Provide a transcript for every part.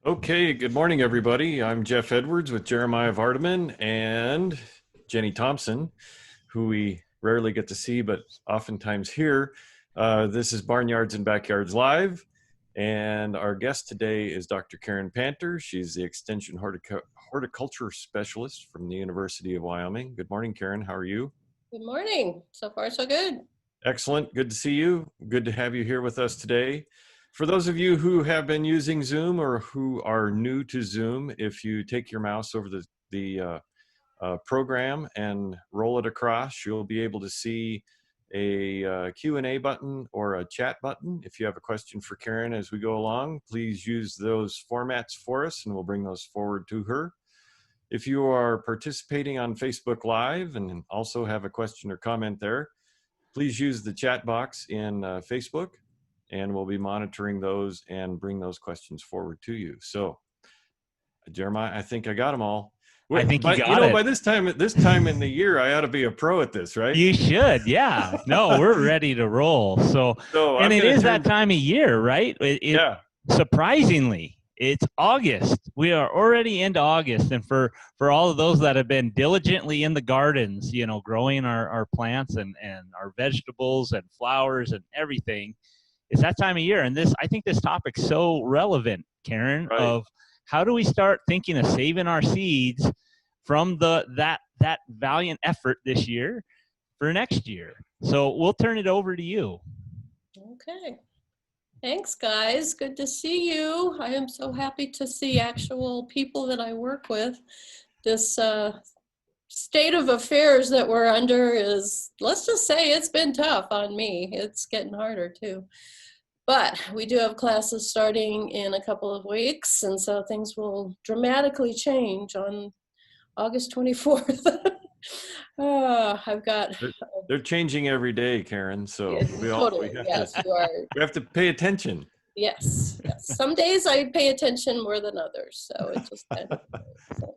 Okay, good morning, everybody. I'm Jeff Edwards with Jeremiah Vardaman and Jenny Thompson, who we rarely get to see, but oftentimes hear. This is Barnyards and Backyards Live, and our guest today is Dr. Karen Panter. She's the Extension Horticulture Specialist from the University of Wyoming. Good morning, Karen. How are you? Good morning. So far, so good. Excellent. Good to see you. Good to have you here with us today. For those of you who have been using Zoom or who are new to Zoom, if you take your mouse over the program and roll it across, you'll be able to see a Q&A button or a chat button. If you have a question for Karen as we go along, please use those formats for us and we'll bring those forward to her. If you are participating on Facebook Live and also have a question or comment there, please use the chat box in Facebook, and we'll be monitoring those and bring those questions forward to you. So, Jeremiah, I think I got them all. I think you But got it. by this time in the year, I ought to be a pro at this, right? You should, yeah. No, we're ready to roll. And it is that time of year, right? Yeah. Surprisingly, it's August. We are already into August, and for all of those that have been diligently in the gardens, growing our plants and our vegetables and flowers and everything, it's that time of year. And I think this topic's so relevant, Karen, Right. of how do we start thinking of saving our seeds from that valiant effort this year for next year. So we'll turn it over to you. Okay. Thanks, guys. Good to see you. I am so happy to see actual people that I work with. This state of affairs that we're under is, let's just say, it's been tough on me. It's getting harder too. But we do have classes starting in a couple of weeks, and so things will dramatically change on August 24th. They're changing every day, Karen. So we have to pay attention. Yes. Some days I pay attention more than others, so it just kind of. So.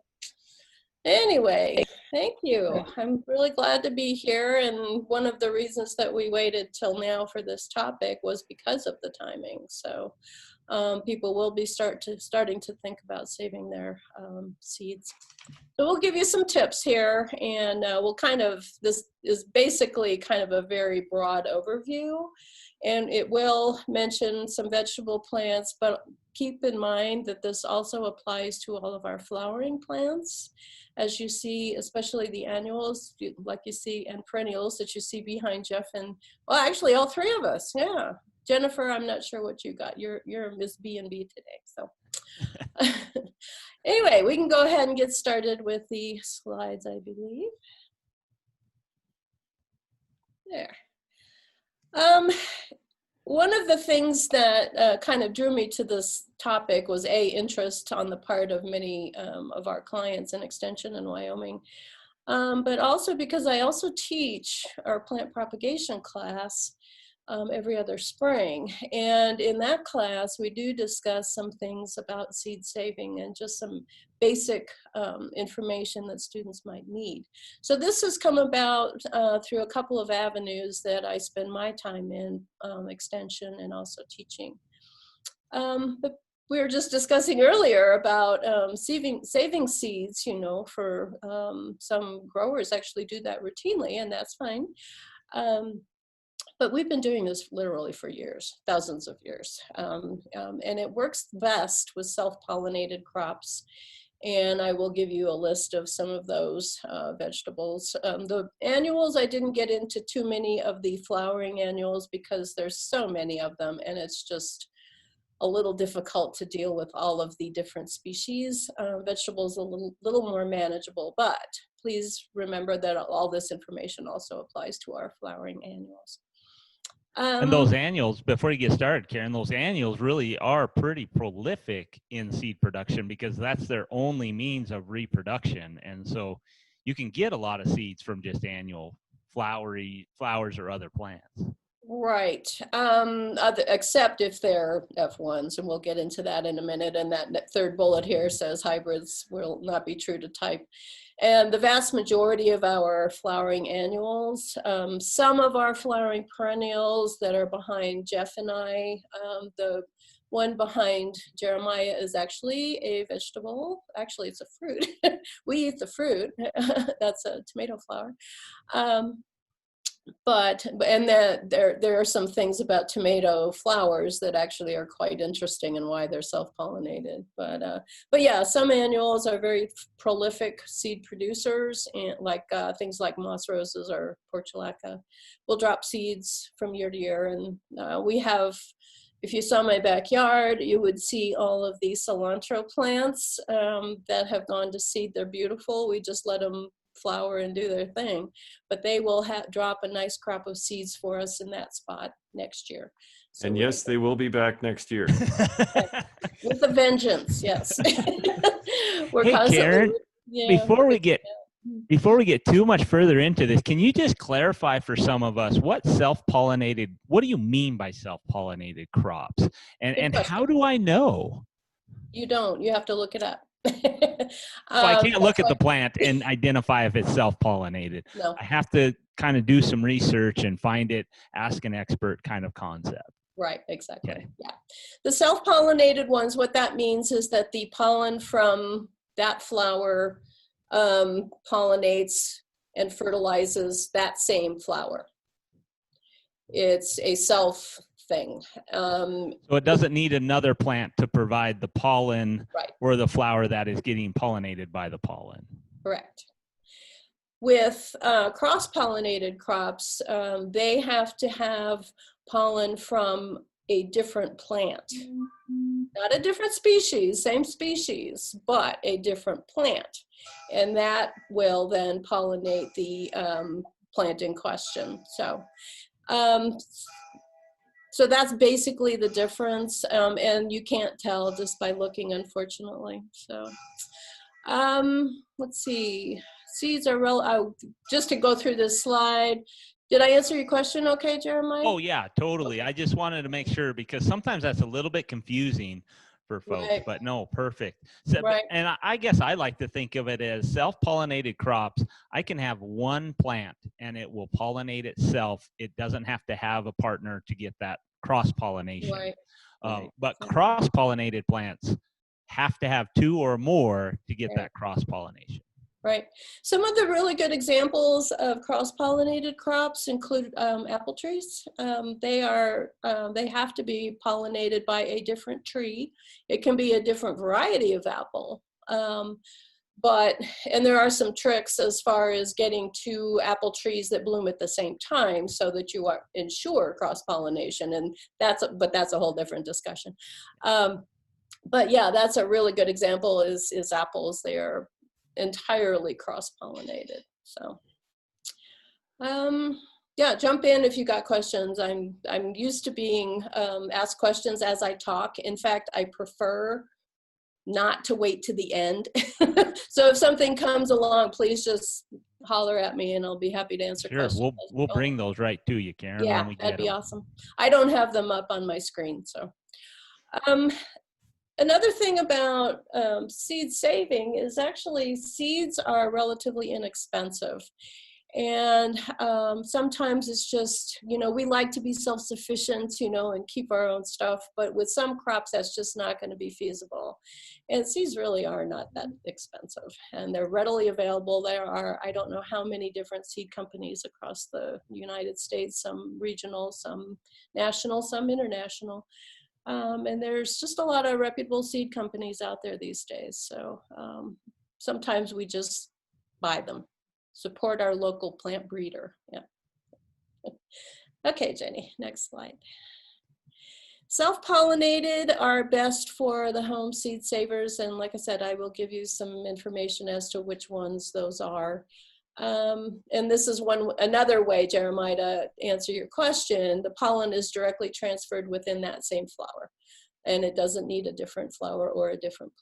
Anyway, thank you. I'm really glad to be here, and one of the reasons that we waited till now for this topic was because of the timing. So people will be starting to think about saving their seeds. So we'll give you some tips here, and this is basically kind of a very broad overview, and it will mention some vegetable plants, but keep in mind that this also applies to all of our flowering plants. As you see, especially the annuals, like you see, and perennials that you see behind Jeff, and well, actually all three of us, yeah. Jennifer, I'm not sure what you got. You're Miss B&B today, so. Anyway, we can go ahead and get started with the slides, I believe. There. One of the things that kind of drew me to this topic was interest on the part of many of our clients in Extension in Wyoming, but also because I also teach our plant propagation class every other spring. And in that class, we do discuss some things about seed saving and just some basic information that students might need. So this has come about through a couple of avenues that I spend my time in, extension and also teaching. But we were just discussing earlier about saving seeds, for some growers actually do that routinely, and that's fine. But we've been doing this literally for years, thousands of years. And it works best with self-pollinated crops. And I will give you a list of some of those vegetables. The annuals, I didn't get into too many of the flowering annuals because there's so many of them, and it's just a little difficult to deal with all of the different species. Vegetables a little more manageable, but please remember that all this information also applies to our flowering annuals. And those annuals, before you get started, Karen, those annuals really are pretty prolific in seed production because that's their only means of reproduction. And so you can get a lot of seeds from just annual flowers or other plants. Right, except if they're F1s, and we'll get into that in a minute. And that third bullet here says hybrids will not be true to type. And the vast majority of our flowering annuals, some of our flowering perennials that are behind Jeff and I, the one behind Jeremiah is actually a vegetable. Actually, it's a fruit. We eat the fruit. That's a tomato flower. And that there are some things about tomato flowers that actually are quite interesting and why they're self-pollinated. But yeah, some annuals are very prolific seed producers, and like things like moss roses or portulaca will drop seeds from year to year. And we have, if you saw my backyard, you would see all of these cilantro plants that have gone to seed. They're beautiful. We just let them flower and do their thing, but they will drop a nice crop of seeds for us in that spot next year. So and yes, they will be back next year. With a vengeance, yes. We're hey, Karen, before we get too much further into this, can you just clarify for some of us what do you mean by self-pollinated crops? And how do I know? You don't, you have to look it up. So I can't look at the plant and identify if it's self-pollinated. No. I have to kind of do some research and find it, ask an expert kind of concept. Right, exactly. Okay. Yeah. The self-pollinated ones, what that means is that the pollen from that flower pollinates and fertilizes that same flower. It's a self thing. So it doesn't need another plant to provide the pollen, right, or the flower that is getting pollinated by the pollen. Correct. With cross-pollinated crops, they have to have pollen from a different plant. Not a different species, same species, but a different plant. And that will then pollinate the plant in question. So that's basically the difference, and you can't tell just by looking, unfortunately. So let's see. Seeds are just to go through this slide. Did I answer your question okay, Jeremiah? Oh, yeah, totally. I just wanted to make sure, because sometimes that's a little bit confusing for folks, right, but no, perfect. So, right. And I guess I like to think of it as self-pollinated crops. I can have one plant and it will pollinate itself. It doesn't have to have a partner to get that cross-pollination. Right. But cross-pollinated plants have to have two or more to get that cross-pollination. Right. Some of the really good examples of cross-pollinated crops include apple trees. They have to be pollinated by a different tree. It can be a different variety of apple. And there are some tricks as far as getting two apple trees that bloom at the same time so that you ensure cross-pollination. But that's a whole different discussion. But yeah, that's a really good example is apples. They are entirely cross-pollinated. So yeah, jump in if you got questions. I'm used to being asked questions as I talk. In fact, I prefer not to wait to the end. So if something comes along, please just holler at me and I'll be happy to answer questions. Sure, we'll bring those right to you, Karen. Yeah, when we that'd get be them. awesome. I don't have them up on my screen, so. Another thing about seed saving is actually seeds are relatively inexpensive. And sometimes it's just, we like to be self-sufficient, and keep our own stuff. But with some crops, that's just not going to be feasible. And seeds really are not that expensive. And they're readily available. There are, I don't know how many different seed companies across the United States, some regional, some national, some international. And there's just a lot of reputable seed companies out there these days. So sometimes we just buy them. Support our local plant breeder. Yeah. Okay, Jenny, next slide. Self-pollinated are best for the home seed savers. And like I said, I will give you some information as to which ones those are. And this is another way, Jeremiah, to answer your question. The pollen is directly transferred within that same flower, and it doesn't need a different flower or a different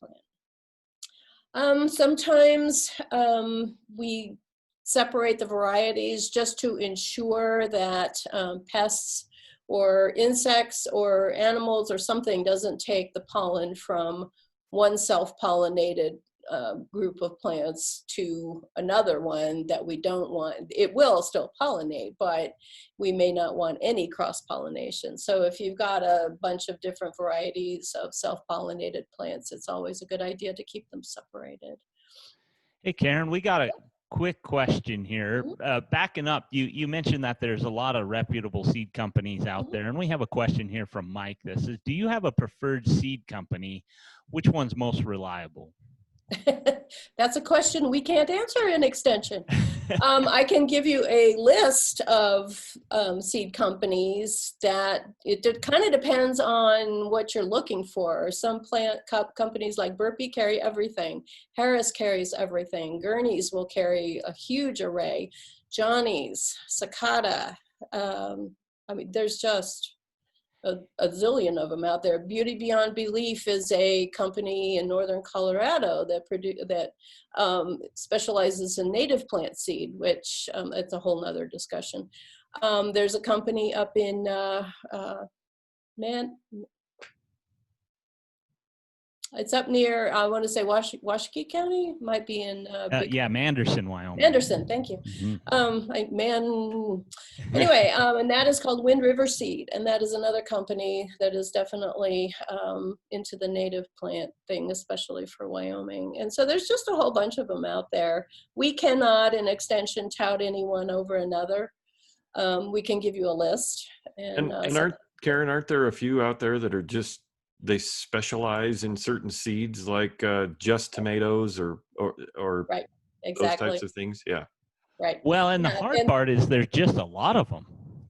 plant. Sometimes we separate the varieties just to ensure that pests or insects or animals or something doesn't take the pollen from one self-pollinated group of plants to another one that we don't want. It will still pollinate, but we may not want any cross-pollination. So if you've got a bunch of different varieties of self-pollinated plants, it's always a good idea to keep them separated. Hey, Karen, we got a quick question here. Backing up, you mentioned that there's a lot of reputable seed companies out there, and we have a question here from Mike that says, do you have a preferred seed company? Which one's most reliable? That's a question we can't answer in Extension. I can give you a list of seed companies that it kind of depends on what you're looking for. Some plant companies like Burpee carry everything. Harris carries everything. Gurney's will carry a huge array. Johnny's, Cicada. I mean, there's just a zillion of them out there. Beauty Beyond Belief is a company in northern Colorado that specializes in native plant seed, which it's a whole nother discussion. There's a company up in it's up near, I want to say Washakie County, might be in yeah, Manderson, Wyoming. Manderson, thank you. Anyway, and that is called Wind River Seed, and that is another company that is definitely into the native plant thing, especially for Wyoming. And so there's just a whole bunch of them out there. We cannot, in Extension, tout any one over another. We can give you a list. And Karen, aren't there a few out there that are just, they specialize in certain seeds, like just tomatoes or right, exactly. those types of things? Yeah. Right. Well, and the hard part is there's just a lot of them.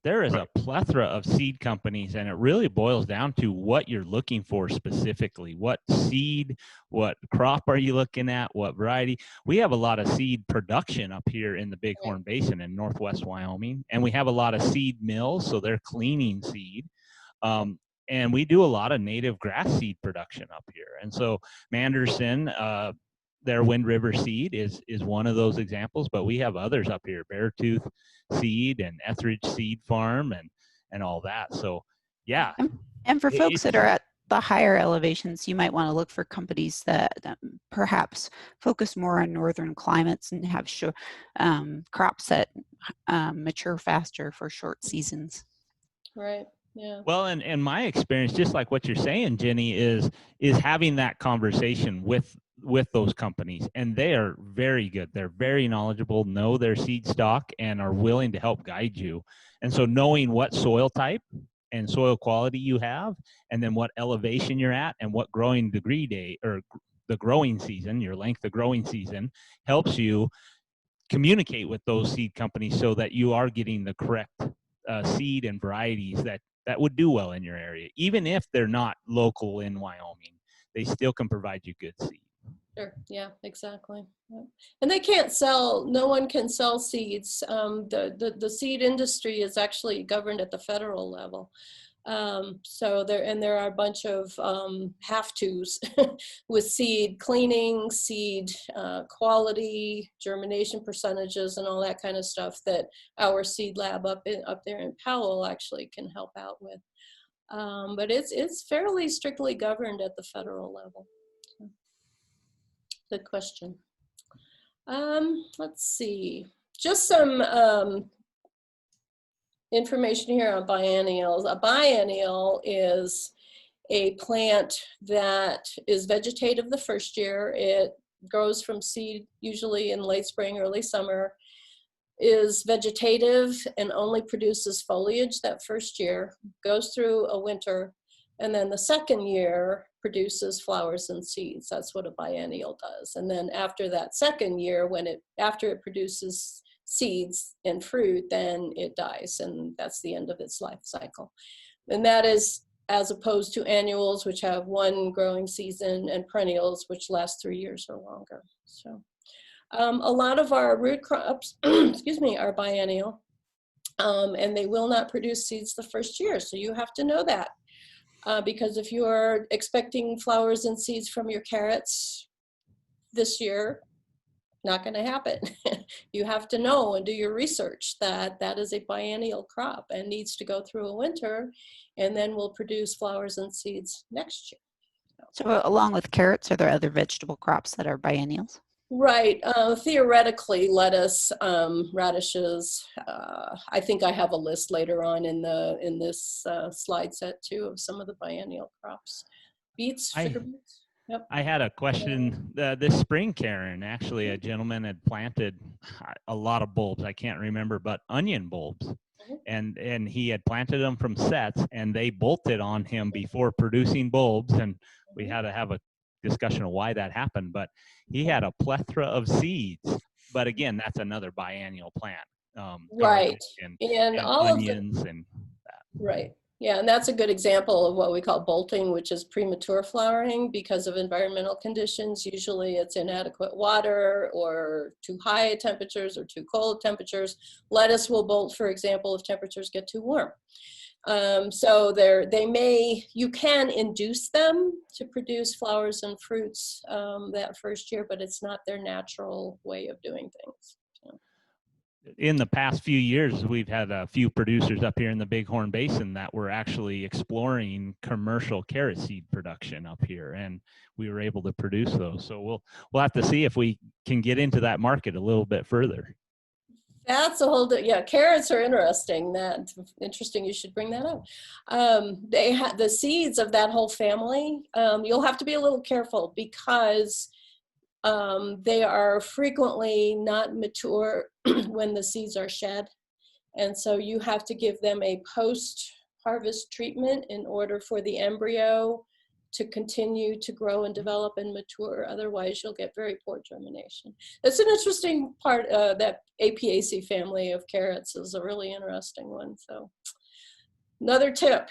There is a plethora of seed companies, and it really boils down to what you're looking for specifically. What seed, what crop are you looking at, what variety? We have a lot of seed production up here in the Bighorn Basin in northwest Wyoming, and we have a lot of seed mills, so they're cleaning seed. And we do a lot of native grass seed production up here. And so Manderson, their Wind River Seed is one of those examples, but we have others up here, Beartooth Seed and Etheridge Seed Farm and all that. So yeah. And for folks that are at the higher elevations, you might want to look for companies that perhaps focus more on northern climates and have crops that mature faster for short seasons. Right. Yeah. Well, and my experience, just like what you're saying, Jenny, is having that conversation with those companies, and they are very good. They're very knowledgeable, know their seed stock, and are willing to help guide you. And so knowing what soil type and soil quality you have, and then what elevation you're at, and what growing degree day or the growing season, your length of growing season, helps you communicate with those seed companies so that you are getting the correct seed and varieties that would do well in your area. Even if they're not local in Wyoming, they still can provide you good seed. Sure. Yeah, exactly. Yeah. And they can't sell, no one can sell seeds. The seed industry is actually governed at the federal level. So there are a bunch of have-tos with seed cleaning, seed quality, germination percentages, and all that kind of stuff that our seed lab up there in Powell actually can help out with. But it's fairly strictly governed at the federal level. So, good question. Let's see. Just some information here on biennials. A biennial is a plant that is vegetative the first year. It grows from seed usually in late spring, early summer, is vegetative and only produces foliage that first year, goes through a winter, and then the second year produces flowers and seeds. That's what a biennial does. And then after that second year, after it produces seeds and fruit, then it dies, and that's the end of its life cycle. And that is as opposed to annuals, which have one growing season, and perennials, which last 3 years or longer. So a lot of our root crops, excuse me, are biennial, and they will not produce seeds the first year. So you have to know that, because if you are expecting flowers and seeds from your carrots this year, not going to happen. You have to know and do your research that that is a biennial crop and needs to go through a winter and then will produce flowers and seeds next year. So along with carrots, are there other vegetable crops that are biennials? Right. Theoretically, lettuce, radishes. I think I have a list later on in this slide set too of some of the biennial crops. Beets, sugar beets. Yep. I had a question this spring, Karen. Actually, a gentleman had planted a lot of bulbs. I can't remember, but onion bulbs. And he had planted them from sets, and they bolted on him before producing bulbs. And we had to have a discussion of why that happened. But he had a plethora of seeds. But again, that's another biennial plant. Right. And all onions of and that. Right. Yeah, and that's a good example of what we call bolting, which is premature flowering because of environmental conditions. Usually it's inadequate water or too high temperatures or too cold temperatures. Lettuce will bolt, for example, if temperatures get too warm. So you can induce them to produce flowers and fruits that first year, but it's not their natural way of doing things. In the past few years, we've had a few producers up here in the Bighorn Basin that were actually exploring commercial carrot seed production up here, and we were able to produce those. So we'll have to see if we can get into that market a little bit further. That's a whole, carrots are interesting. Interesting. You should bring that up. They have the seeds of that whole family. You'll have to be a little careful because they are frequently not mature when the seeds are shed. And so you have to give them a post-harvest treatment in order for the embryo to continue to grow and develop and mature. Otherwise, you'll get very poor germination. It's an interesting part. That Apiaceae family of carrots is a really interesting one. So another tip.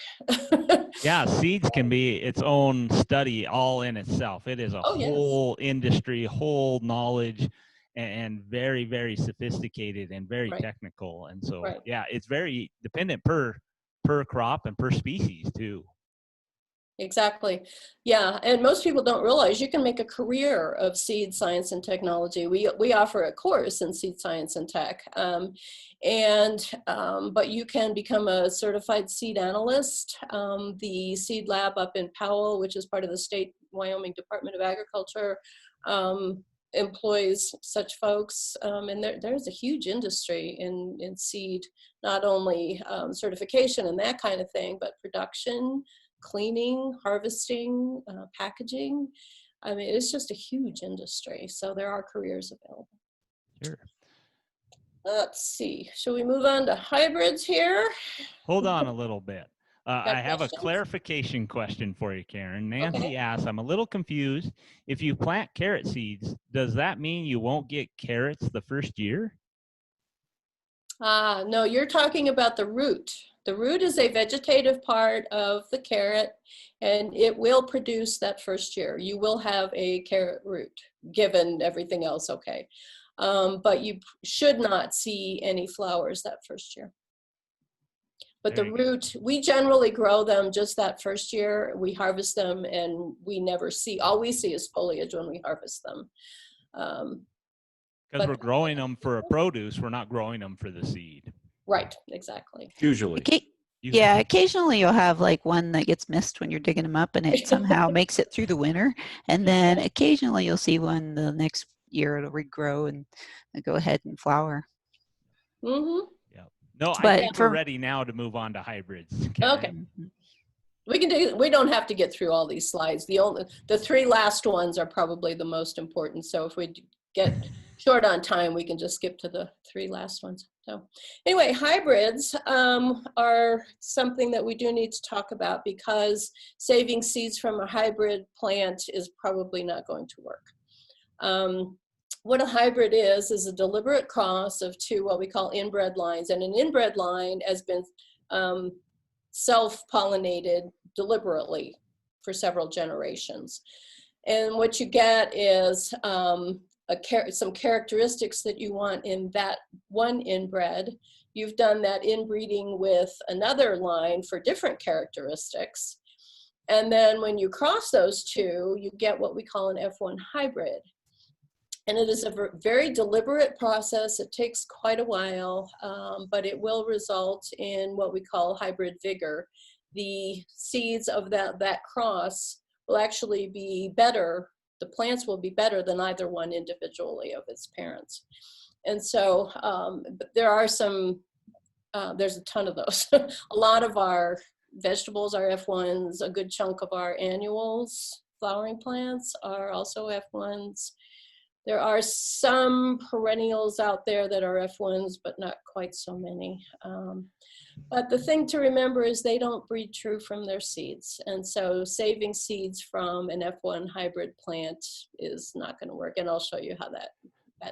Yeah, seeds can be its own study all in itself. It is a whole industry, whole knowledge, and very, very sophisticated and very technical. And so, yeah, it's very dependent per crop and per species too. Exactly. Yeah, and most people don't realize you can make a career of seed science and technology. We offer a course in seed science and tech, but you can become a certified seed analyst. The seed lab up in Powell, which is part of the state Wyoming Department of Agriculture, employs such folks, and there's a huge industry in seed, not only certification and that kind of thing, but production, cleaning, harvesting, packaging. I mean, it's just a huge industry. So there are careers available. Sure. Let's see. Shall we move on to hybrids here? Hold on a little bit. I have a clarification question for you, Karen. Nancy asks, I'm a little confused. If you plant carrot seeds, does that mean you won't get carrots the first year? No, you're talking about the root. The root is a vegetative part of the carrot, and it will produce that first year. You will have a carrot root, given everything else okay. But you should not see any flowers that first year. But the root, we generally grow them just that first year. We harvest them, and we never see, all we see is foliage when we harvest them. Because we're growing them for a produce, we're not growing them for the seed. Right, exactly. Usually. Yeah, occasionally you'll have like one that gets missed when you're digging them up and it somehow makes it through the winter. And then occasionally you'll see one the next year it'll regrow and go ahead and flower. Mm-hmm. Yeah. No, I think we're ready now to move on to hybrids. Okay. We don't have to get through all these slides. The three last ones are probably the most important. So if we get short on time, we can just skip to the three last ones. So anyway, hybrids are something that we do need to talk about because saving seeds from a hybrid plant is probably not going to work. What a hybrid is a deliberate cross of two what we call inbred lines. And an inbred line has been self-pollinated deliberately for several generations. And what you get is some characteristics that you want in that one inbred. You've done that inbreeding with another line for different characteristics. And then when you cross those two, you get what we call an F1 hybrid. And it is a very deliberate process. It takes quite a while, but it will result in what we call hybrid vigor. The seeds of that cross will actually be better. The plants will be better than either one individually of its parents. And so but there are some, there's a ton of those. A lot of our vegetables are F1s. A good chunk of our annuals, flowering plants, are also F1s. There are some perennials out there that are F1s, but not quite so many. But the thing to remember is they don't breed true from their seeds. And so saving seeds from an F1 hybrid plant is not going to work. And I'll show you how that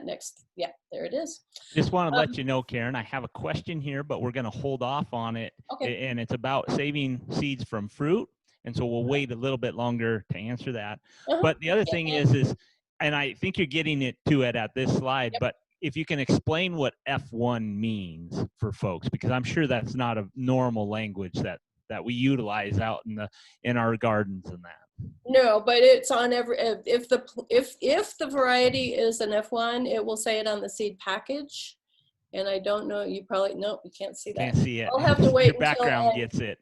next, yeah, there it is. Just want to let you know, Karen, I have a question here, but we're going to hold off on it. Okay. And it's about saving seeds from fruit. And so we'll wait a little bit longer to answer that. But the other thing is, and I think you're getting it to it at this slide, but if you can explain what F1 means for folks, because I'm sure that's not a normal language that we utilize out in our gardens and that. No, but it's on every, if the variety is an F1, it will say it on the seed package. And I don't know, you probably, no, you can't see that. Can't see it. I'll have to wait Your until background gets it.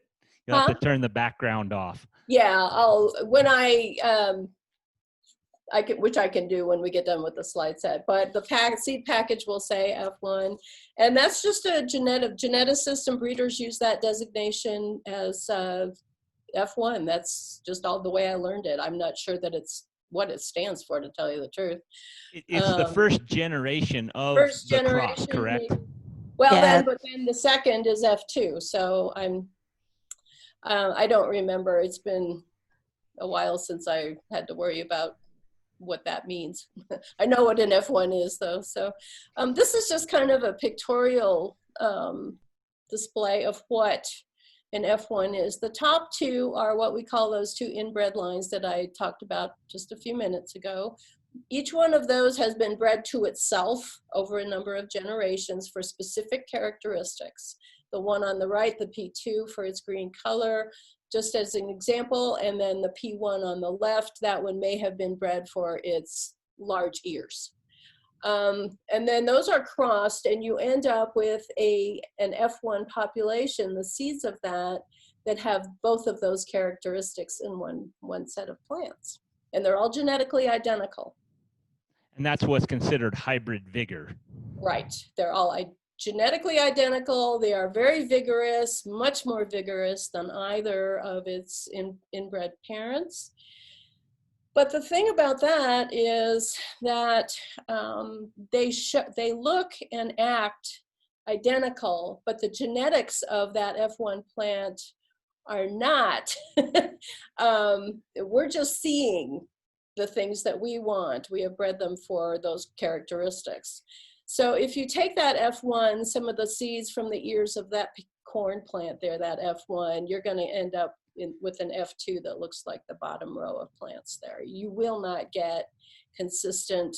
You'll have to turn the background off. Yeah, when which I can do when we get done with the slide set, but the seed package will say F1, and that's just a geneticist and breeders use that designation as F1. That's just all the way I learned it. I'm not sure that it's what it stands for, to tell you the truth. It's the first generation of the crop, correct? Maybe. Well, Yeah. but then the second is F2. So I don't remember. It's been a while since I had to worry about what that means. I know what an F1 is though. So this is just kind of a pictorial display of what an F1 is. The top two are what we call those two inbred lines that I talked about just a few minutes ago. Each one of those has been bred to itself over a number of generations for specific characteristics. The one on the right, the P2, for its green color, just as an example, and then the P1 on the left, that one may have been bred for its large ears. And then those are crossed, and you end up with an F1 population, the seeds of that have both of those characteristics in one set of plants. And they're all genetically identical. And that's what's considered hybrid vigor. Right. They're all genetically identical. They are very vigorous, much more vigorous than either of its inbred parents. But the thing about that is that they look and act identical, but the genetics of that F1 plant are not. We're just seeing the things that we want. We have bred them for those characteristics. So if you take that F1, some of the seeds from the ears of that corn plant there, that F1, you're going to end up with an F2 that looks like the bottom row of plants there. You will not get consistent,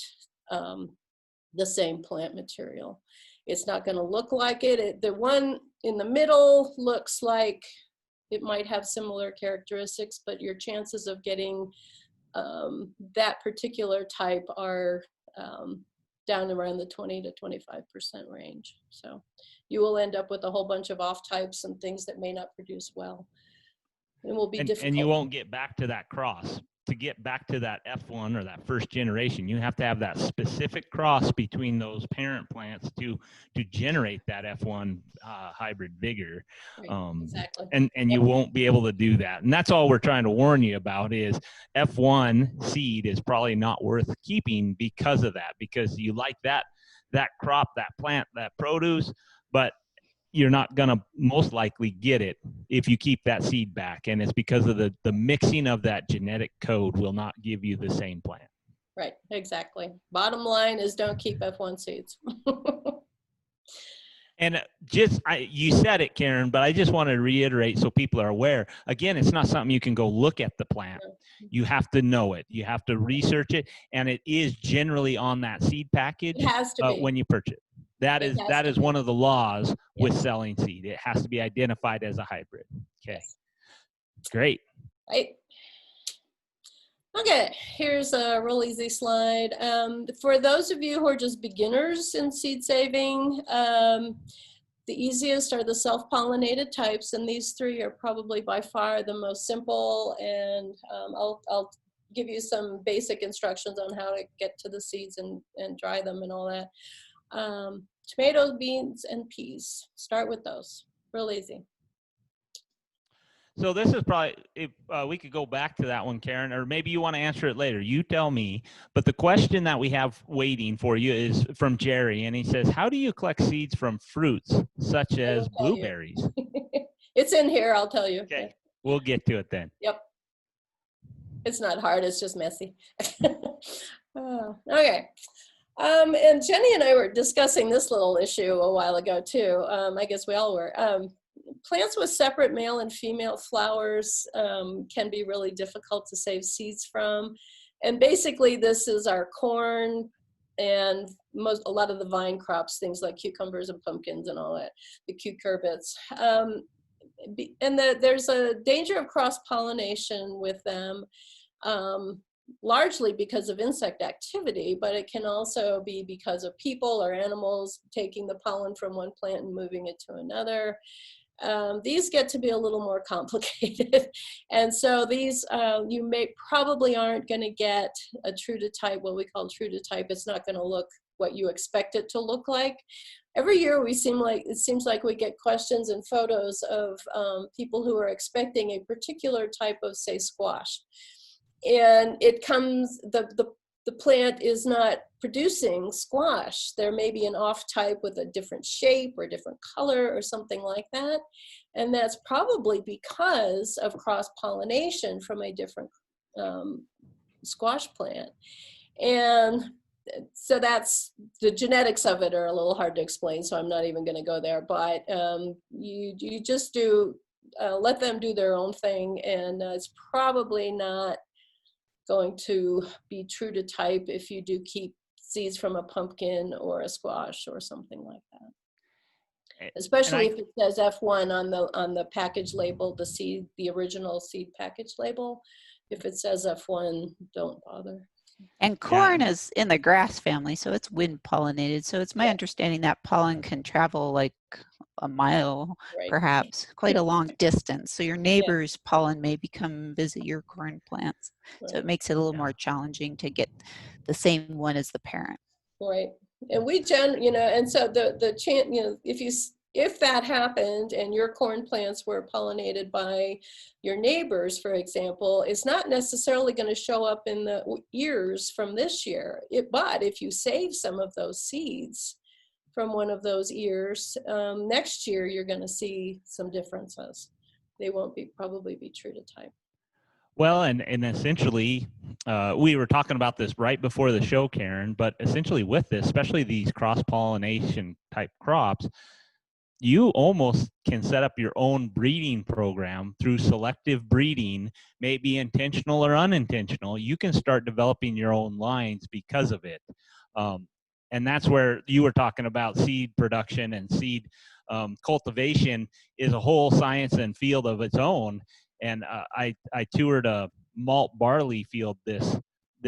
the same plant material. It's not going to look like it. The one in the middle looks like it might have similar characteristics, but your chances of getting that particular type are down around the 20 to 25% range. So you will end up with a whole bunch of off types and things that may not produce well. It will be difficult. And you won't get back to that cross. To get back to that F1 or that first generation, you have to have that specific cross between those parent plants to generate that F1 hybrid vigor. Right, exactly. And you won't be able to do that. And that's all we're trying to warn you about is F1 seed is probably not worth keeping because of that, because you like that crop, that plant, that produce, but you're not going to most likely get it if you keep that seed back. And it's because of the mixing of that genetic code will not give you the same plant. Right, exactly. Bottom line is don't keep F1 seeds. And you said it, Karen, but I just want to reiterate so people are aware. Again, it's not something you can go look at the plant. You have to know it. You have to research it. And it is generally on that seed package. It has to be. When you purchase it. That is one of the laws with selling seed. It has to be identified as a hybrid. Okay. Yes. Great. Right. Okay, here's a real easy slide. For those of you who are just beginners in seed saving, The easiest are the self-pollinated types, and these three are probably by far the most simple, and I'll give you some basic instructions on how to get to the seeds and dry them and all that. Tomatoes, beans, and peas. Start with those. Real easy. So this is probably, if we could go back to that one, Karen, or maybe you want to answer it later. You tell me. But the question that we have waiting for you is from Jerry, and he says, how do you collect seeds from fruits such as blueberries? It's in here, I'll tell you. Okay, we'll get to it then. Yep. It's not hard, it's just messy. Okay. And Jenny and I were discussing this little issue a while ago too. I guess we all were. Plants with separate male and female flowers can be really difficult to save seeds from. And basically this is our corn and a lot of the vine crops, things like cucumbers and pumpkins and all that, the cucurbits. And there's a danger of cross-pollination with them, largely because of insect activity, but it can also be because of people or animals taking the pollen from one plant and moving it to another. These get to be a little more complicated. And so these, you probably aren't going to get a true to type, what we call true to type. It's not going to look what you expect it to look like. Every year it seems like we get questions and photos of people who are expecting a particular type of, say, squash. And it comes, the plant is not producing squash. There may be an off type with a different shape or different color or something like that. And that's probably because of cross-pollination from a different squash plant. And so that's, the genetics of it are a little hard to explain, so I'm not even going to go there. But you just let them do their own thing, and it's probably not going to be true to type if you do keep seeds from a pumpkin or a squash or something like that. Especially if it says F1 on the package label, the original seed package label. If it says F1, don't bother. And corn is in the grass family, so it's wind pollinated. So it's my understanding that pollen can travel like a mile, perhaps, quite a long distance. So your neighbor's pollen may come visit your corn plants. So it makes it a little more challenging to get the same one as the parent. Right. And and so the chance, if that happened and your corn plants were pollinated by your neighbors, for example, it's not necessarily going to show up in the ears from this year. But if you save some of those seeds from one of those ears, next year you're going to see some differences. They won't probably be true to type. Well, and essentially, we were talking about this right before the show, Karen, but essentially with this, especially these cross-pollination type crops, you almost can set up your own breeding program through selective breeding, maybe intentional or unintentional. You can start developing your own lines because of it. And that's where you were talking about seed production and seed cultivation is a whole science and field of its own. And I toured a malt barley field this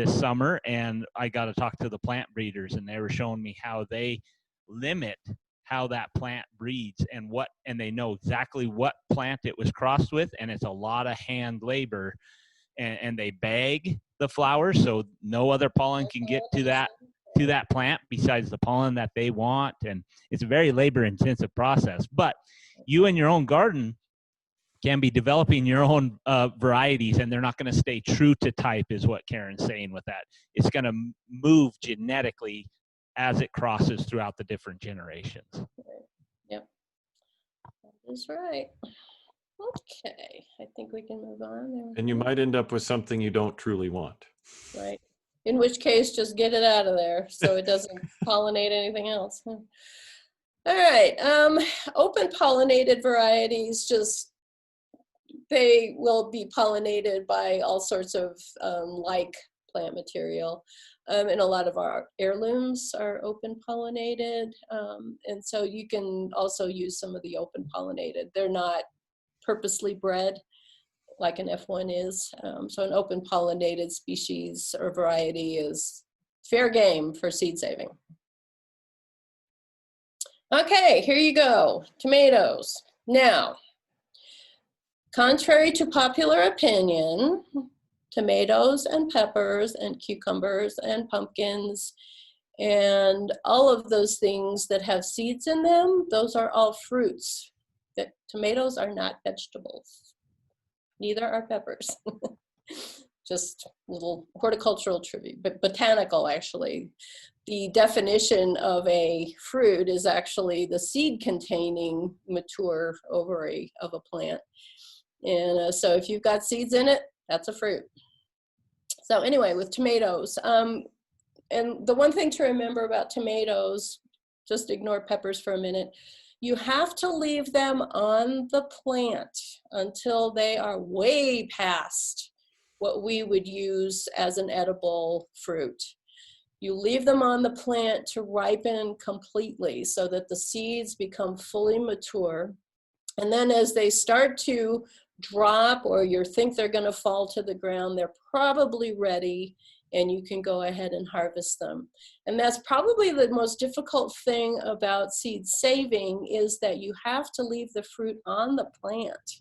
summer, and I got to talk to the plant breeders, and they were showing me how they limit how that plant breeds and they know exactly what plant it was crossed with, and it's a lot of hand labor, and they bag the flowers so no other pollen can get to that plant besides the pollen that they want, and it's a very labor intensive process. But you in your own garden can be developing your own varieties, and they're not going to stay true to type, is what Karen's saying with that. It's going to move genetically as it crosses throughout the different generations. Yep, that's right. Okay, I think we can move on. And you might end up with something you don't truly want. Right. In which case, just get it out of there so it doesn't pollinate anything else. All right, open pollinated varieties, they will be pollinated by all sorts of like plant material. And a lot of our heirlooms are open pollinated. And so you can also use some of the open pollinated. They're not purposely bred like an F1 is. So an open pollinated species or variety is fair game for seed saving. Okay, here you go. Tomatoes. Now, contrary to popular opinion, tomatoes and peppers and cucumbers and pumpkins and all of those things that have seeds in them, those are all fruits. That tomatoes are not vegetables. Neither are peppers. Just a little horticultural trivia, but botanical actually. The definition of a fruit is actually the seed containing mature ovary of a plant. And so if you've got seeds in it, that's a fruit. So anyway, with tomatoes, and the one thing to remember about tomatoes, just ignore peppers for a minute, you have to leave them on the plant until they are way past what we would use as an edible fruit. You leave them on the plant to ripen completely so that the seeds become fully mature. And then as they start to drop or you think they're going to fall to the ground, they're probably ready and you can go ahead and harvest them. And that's probably the most difficult thing about seed saving, is that you have to leave the fruit on the plant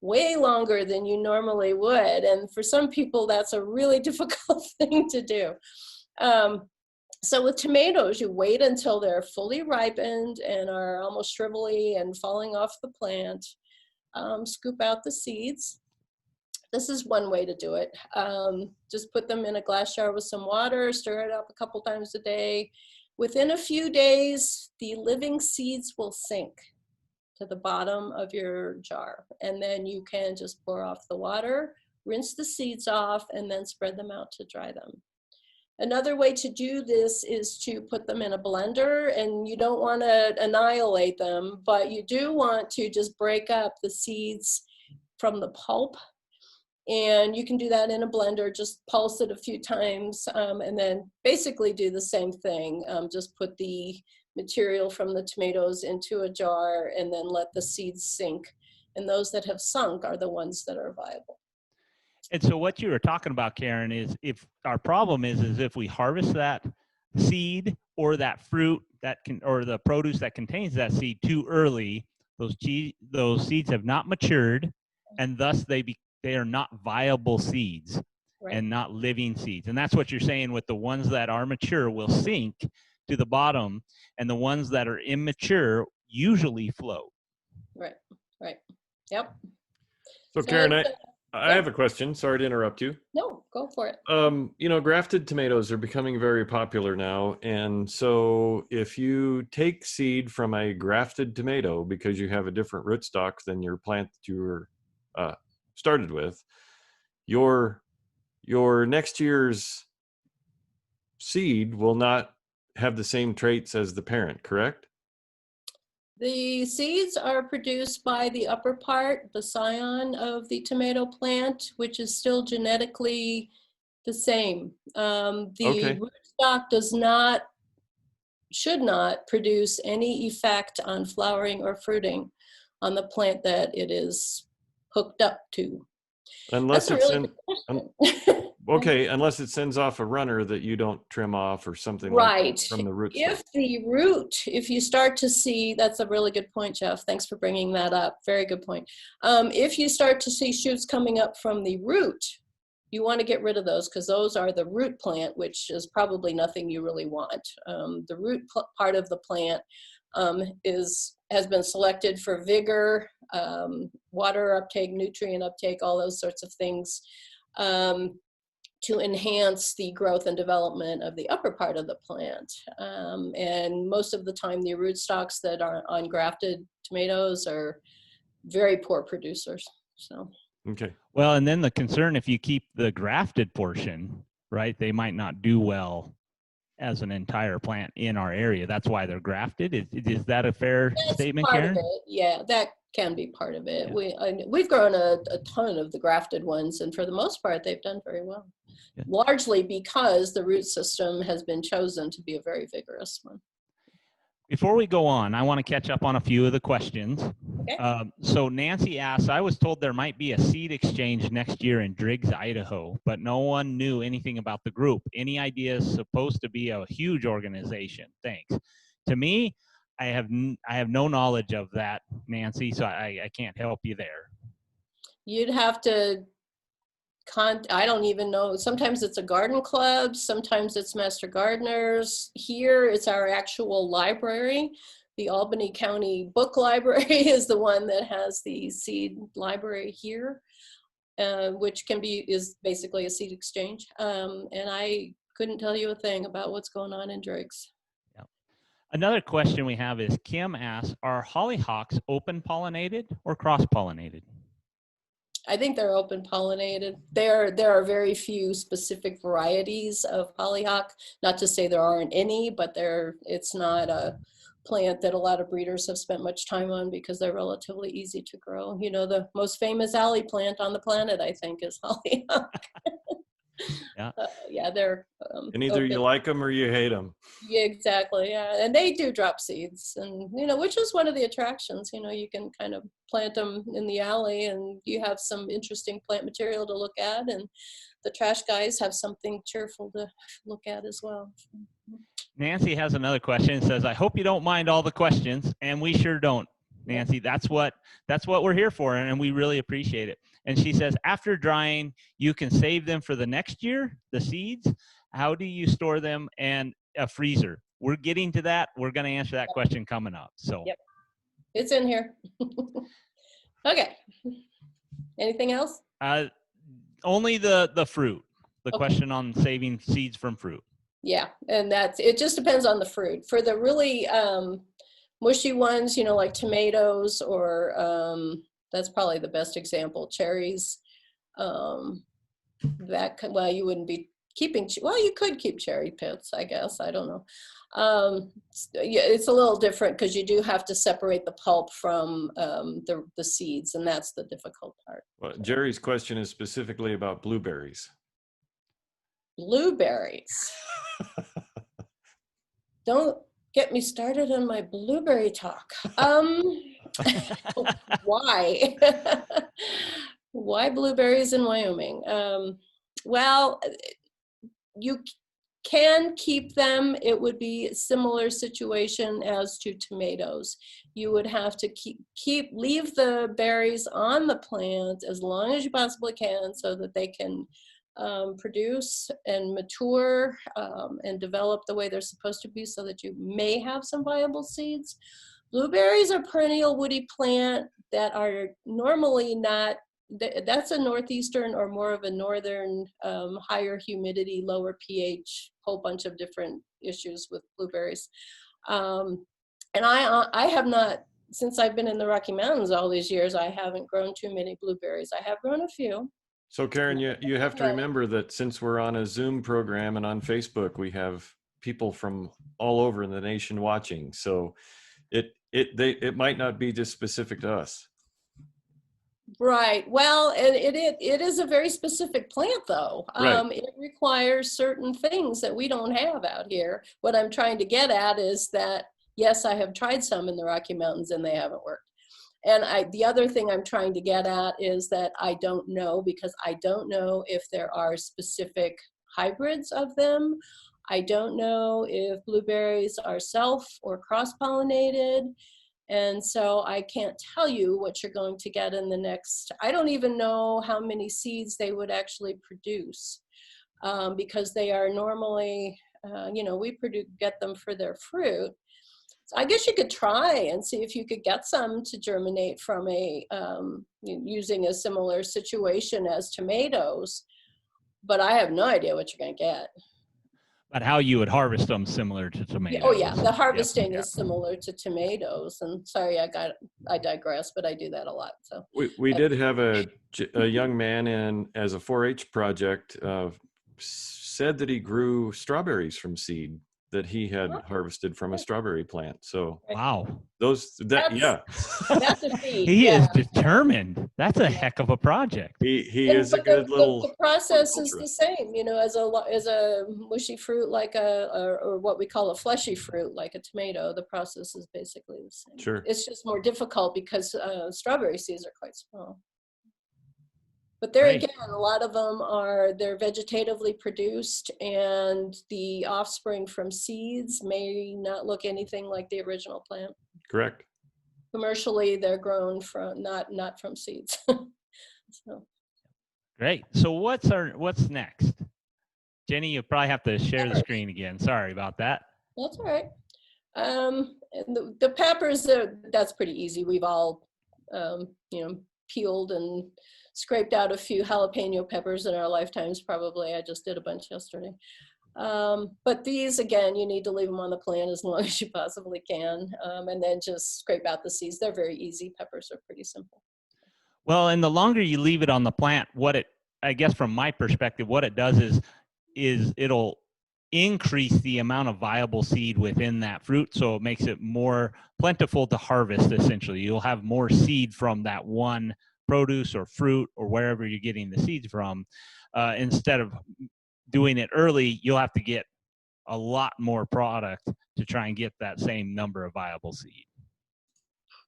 way longer than you normally would. And for some people, that's a really difficult thing to do. So with tomatoes, you wait until they're fully ripened and are almost shrivelly and falling off the plant. Scoop out the seeds. This is one way to do it. Just put them in a glass jar with some water, stir it up a couple times a day. Within a few days, the living seeds will sink to the bottom of your jar. And then you can just pour off the water, rinse the seeds off, and then spread them out to dry them. Another way to do this is to put them in a blender, and you don't want to annihilate them, but you do want to just break up the seeds from the pulp. And you can do that in a blender, just pulse it a few times, and then basically do the same thing. Just put the material from the tomatoes into a jar and then let the seeds sink. And those that have sunk are the ones that are viable. And so what you were talking about, Karen, is if our problem is if we harvest that seed or that fruit or the produce that contains that seed too early, those seeds have not matured, and thus they are not viable seeds. Right. And not living seeds. And that's what you're saying with the ones that are mature will sink to the bottom, and the ones that are immature usually float. Right, right. Yep. So Karen, I have a question. Sorry to interrupt you. No, go for it. You know, grafted tomatoes are becoming very popular now. And so if you take seed from a grafted tomato because you have a different rootstock than your plant that you were started with, your next year's seed will not have the same traits as the parent, correct? The seeds are produced by the upper part, the scion of the tomato plant, which is still genetically the same. The rootstock should not produce any effect on flowering or fruiting on the plant that it is hooked up to. Unless That's a really good question. Okay, unless it sends off a runner that you don't trim off or something right. like that from the root. If you start to see, that's a really good point, Jeff. Thanks for bringing that up. Very good point. If you start to see shoots coming up from the root, you want to get rid of those because those are the root plant, which is probably nothing you really want. The root part of the plant has been selected for vigor, water uptake, nutrient uptake, all those sorts of things, to enhance the growth and development of the upper part of the plant. And most of the time, the rootstocks that are on grafted tomatoes are very poor producers. So. Okay. Well, and then the concern, if you keep the grafted portion, right, they might not do well as an entire plant in our area. That's why they're grafted. Is that a fair statement, Karen? Part of it. Yeah, that can be part of it. Yeah. We've grown a ton of the grafted ones, and for the most part, they've done very well. Yeah. Largely because the root system has been chosen to be a very vigorous one. Before we go on, I want to catch up on a few of the questions. Okay. So Nancy asks, I was told there might be a seed exchange next year in Driggs, Idaho, but no one knew anything about the group. Any ideas? Supposed to be a huge organization. Thanks. To me, I have no knowledge of that, Nancy, so I can't help you there. You'd have to I don't even know. Sometimes it's a garden club. Sometimes it's Master Gardeners. Here it's our actual library. The Albany County Book Library is the one that has the seed library here, which is basically a seed exchange. And I couldn't tell you a thing about what's going on in Driggs. Yeah. Another question we have is, Kim asks, are hollyhocks open pollinated or cross pollinated? I think they're open pollinated. There are very few specific varieties of hollyhock. Not to say there aren't any, but it's not a plant that a lot of breeders have spent much time on because they're relatively easy to grow. You know, the most famous alley plant on the planet, I think, is hollyhock. Yeah, they're and either you like them or you hate them. Yeah, exactly. Yeah, and they do drop seeds, and which is one of the attractions. You can kind of plant them in the alley, and you have some interesting plant material to look at, and the trash guys have something cheerful to look at as well. Nancy has another question. It says, I hope you don't mind all the questions, and we sure don't, Nancy. That's what we're here for, and we really appreciate it. And she says, after drying, you can save them for the next year, the seeds. How do you store them? And a freezer. We're getting to that. We're going to answer that question coming up. So yep, it's in here. Okay. Anything else? Only the fruit. The okay. question on saving seeds from fruit. Yeah, and it just depends on the fruit. For the really mushy ones, like tomatoes, or that's probably the best example. Cherries. You wouldn't be keeping. You could keep cherry pits, I guess. I don't know. Yeah, it's a little different because you do have to separate the pulp from the seeds, and that's the difficult part. Well, Jerry's question is specifically about blueberries. Blueberries. Don't get me started on my blueberry talk. Why? Why blueberries in Wyoming? Well, you can keep them. It would be a similar situation as to tomatoes. You would have to leave the berries on the plant as long as you possibly can so that they can produce and mature and develop the way they're supposed to be so that you may have some viable seeds. Blueberries are perennial woody plant that are normally not, that's a northeastern or more of a northern higher humidity, lower pH, whole bunch of different issues with blueberries. And I have not, since I've been in the Rocky Mountains all these years, I haven't grown too many blueberries. I have grown a few. So Karen, you have to remember that since we're on a Zoom program and on Facebook, we have people from all over the nation watching. So it might not be just specific to us. Right. Well, and it is a very specific plant, though. Right. It requires certain things that we don't have out here. What I'm trying to get at is that, yes, I have tried some in the Rocky Mountains and they haven't worked. And the other thing I'm trying to get at is that I don't know, because I don't know if there are specific hybrids of them. I don't know if blueberries are self or cross-pollinated. And so I can't tell you what you're going to get in the next, I don't even know how many seeds they would actually produce because they are normally, we get them for their fruit. So I guess you could try and see if you could get some to germinate from using a similar situation as tomatoes, but I have no idea what you're going to get. But how you would harvest them similar to tomatoes. Oh yeah, the harvesting Yep. is similar to tomatoes. And sorry, I digress, but I do that a lot. So we did have a young man in as a 4-H project said that he grew strawberries from seed that he had harvested from a strawberry plant. So wow, that's a feat. He is determined. That's a heck of a project. He is a good little. The process is the same, as a mushy fruit like or what we call a fleshy fruit like a tomato. The process is basically the same. Sure. It's just more difficult because strawberry seeds are quite small. But there Right. again, a lot of them they're vegetatively produced, and the offspring from seeds may not look anything like the original plant. Correct. Commercially, they're grown from not from seeds. So. Great. So what's next? Jenny, you probably have to share the screen again. Sorry about that. That's all right. And the peppers, that's pretty easy. We've all, peeled and scraped out a few jalapeno peppers in our lifetimes, probably. I just did a bunch yesterday. But these, again, you need to leave them on the plant as long as you possibly can, and then just scrape out the seeds. They're very easy. Peppers are pretty simple. Well, and the longer you leave it on the plant, I guess from my perspective, what it does is it'll increase the amount of viable seed within that fruit, so it makes it more plentiful to harvest. Essentially, you'll have more seed from that one produce or fruit or wherever you're getting the seeds from. Instead of doing it early, you'll have to get a lot more product to try and get that same number of viable seed.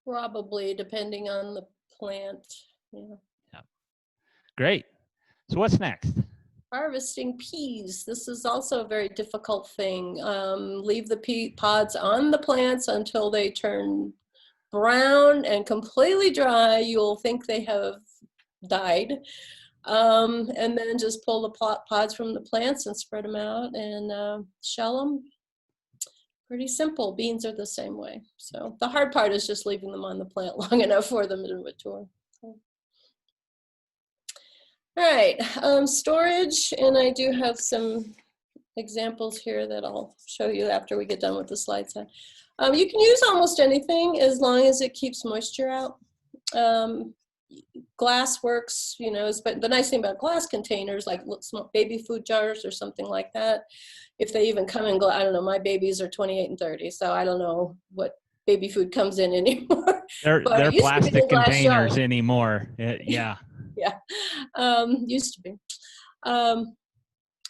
Probably, depending on the plant. Yeah. Great. So what's next? Harvesting peas. This is also a very difficult thing. Leave the pea pods on the plants until they turn brown and completely dry. You'll think they have died. And then just pull the pods from the plants and spread them out and shell them. Pretty simple. Beans are the same way. So the hard part is just leaving them on the plant long enough for them to mature. All right, storage, and I do have some examples here that I'll show you after we get done with the slide set. You can use almost anything as long as it keeps moisture out. Glass works, but the nice thing about glass containers, like small baby food jars or something like that, if they even come in glass, I don't know, my babies are 28 and 30, so I don't know what baby food comes in anymore. They're plastic containers anymore. Yeah. Yeah, used to be.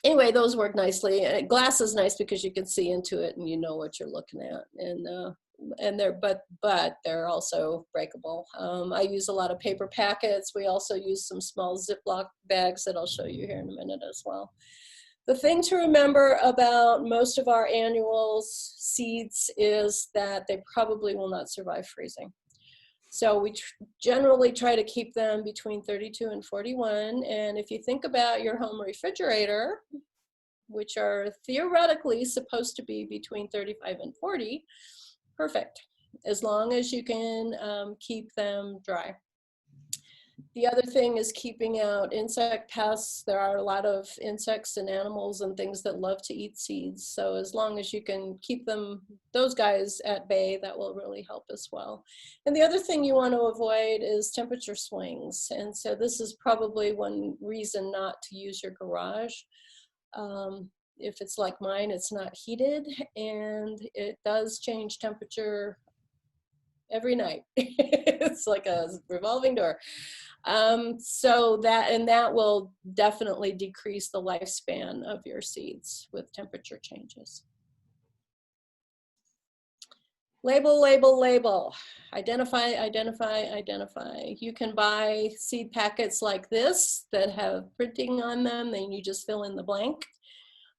Anyway, those work nicely. Glass is nice because you can see into it and you know what you're looking at. And they're also breakable. I use a lot of paper packets. We also use some small Ziploc bags that I'll show you here in a minute as well. The thing to remember about most of our annuals seeds is that they probably will not survive freezing. So we generally try to keep them between 32 and 41. And if you think about your home refrigerator, which are theoretically supposed to be between 35 and 40, perfect, as long as you can keep them dry. The other thing is keeping out insect pests. There are a lot of insects and animals and things that love to eat seeds. So as long as you can keep those guys at bay, that will really help as well. And the other thing you want to avoid is temperature swings. And so this is probably one reason not to use your garage. If it's like mine, it's not heated and it does change temperature every night. It's like a revolving door. So that will definitely decrease the lifespan of your seeds with temperature changes. Label, label, label. Identify, identify, identify. You can buy seed packets like this that have printing on them, then you just fill in the blank.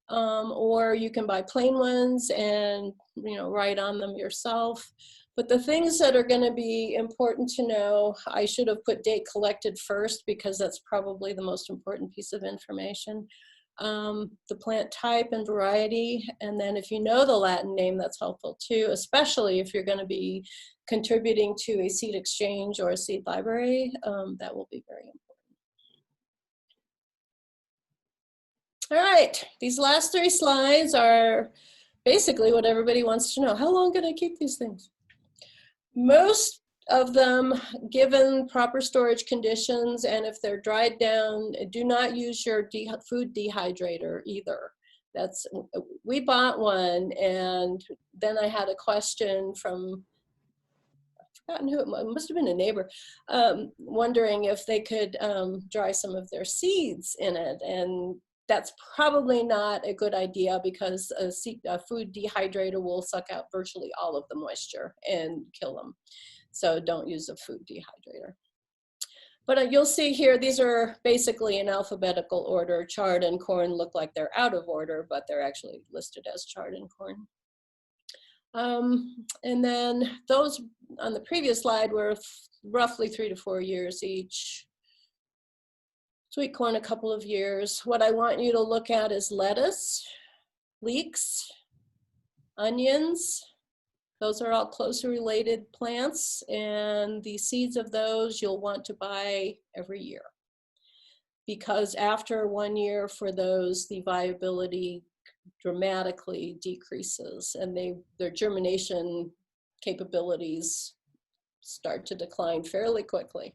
Or you can buy plain ones and write on them yourself. But the things that are going to be important to know, I should have put date collected first because that's probably the most important piece of information. The plant type and variety, and then if you know the Latin name, that's helpful too, especially if you're going to be contributing to a seed exchange or a seed library. That will be very important. All right, these last 3 slides are basically what everybody wants to know. How long can I keep these things? Most of them, given proper storage conditions, and if they're dried down, do not use your food dehydrator either. We bought one, and then I had a question from, I've forgotten who, it must have been a neighbor, wondering if they could dry some of their seeds in it, and that's probably not a good idea because a food dehydrator will suck out virtually all of the moisture and kill them. So don't use a food dehydrator. But you'll see here, these are basically in alphabetical order. Chard and corn look like they're out of order, but they're actually listed as chard and corn. And then those on the previous slide were roughly 3 to 4 years each. Sweet corn, a couple of years. What I want you to look at is lettuce, leeks, onions. Those are all closely related plants, and the seeds of those you'll want to buy every year, because after 1 year for those, the viability dramatically decreases, and their germination capabilities start to decline fairly quickly.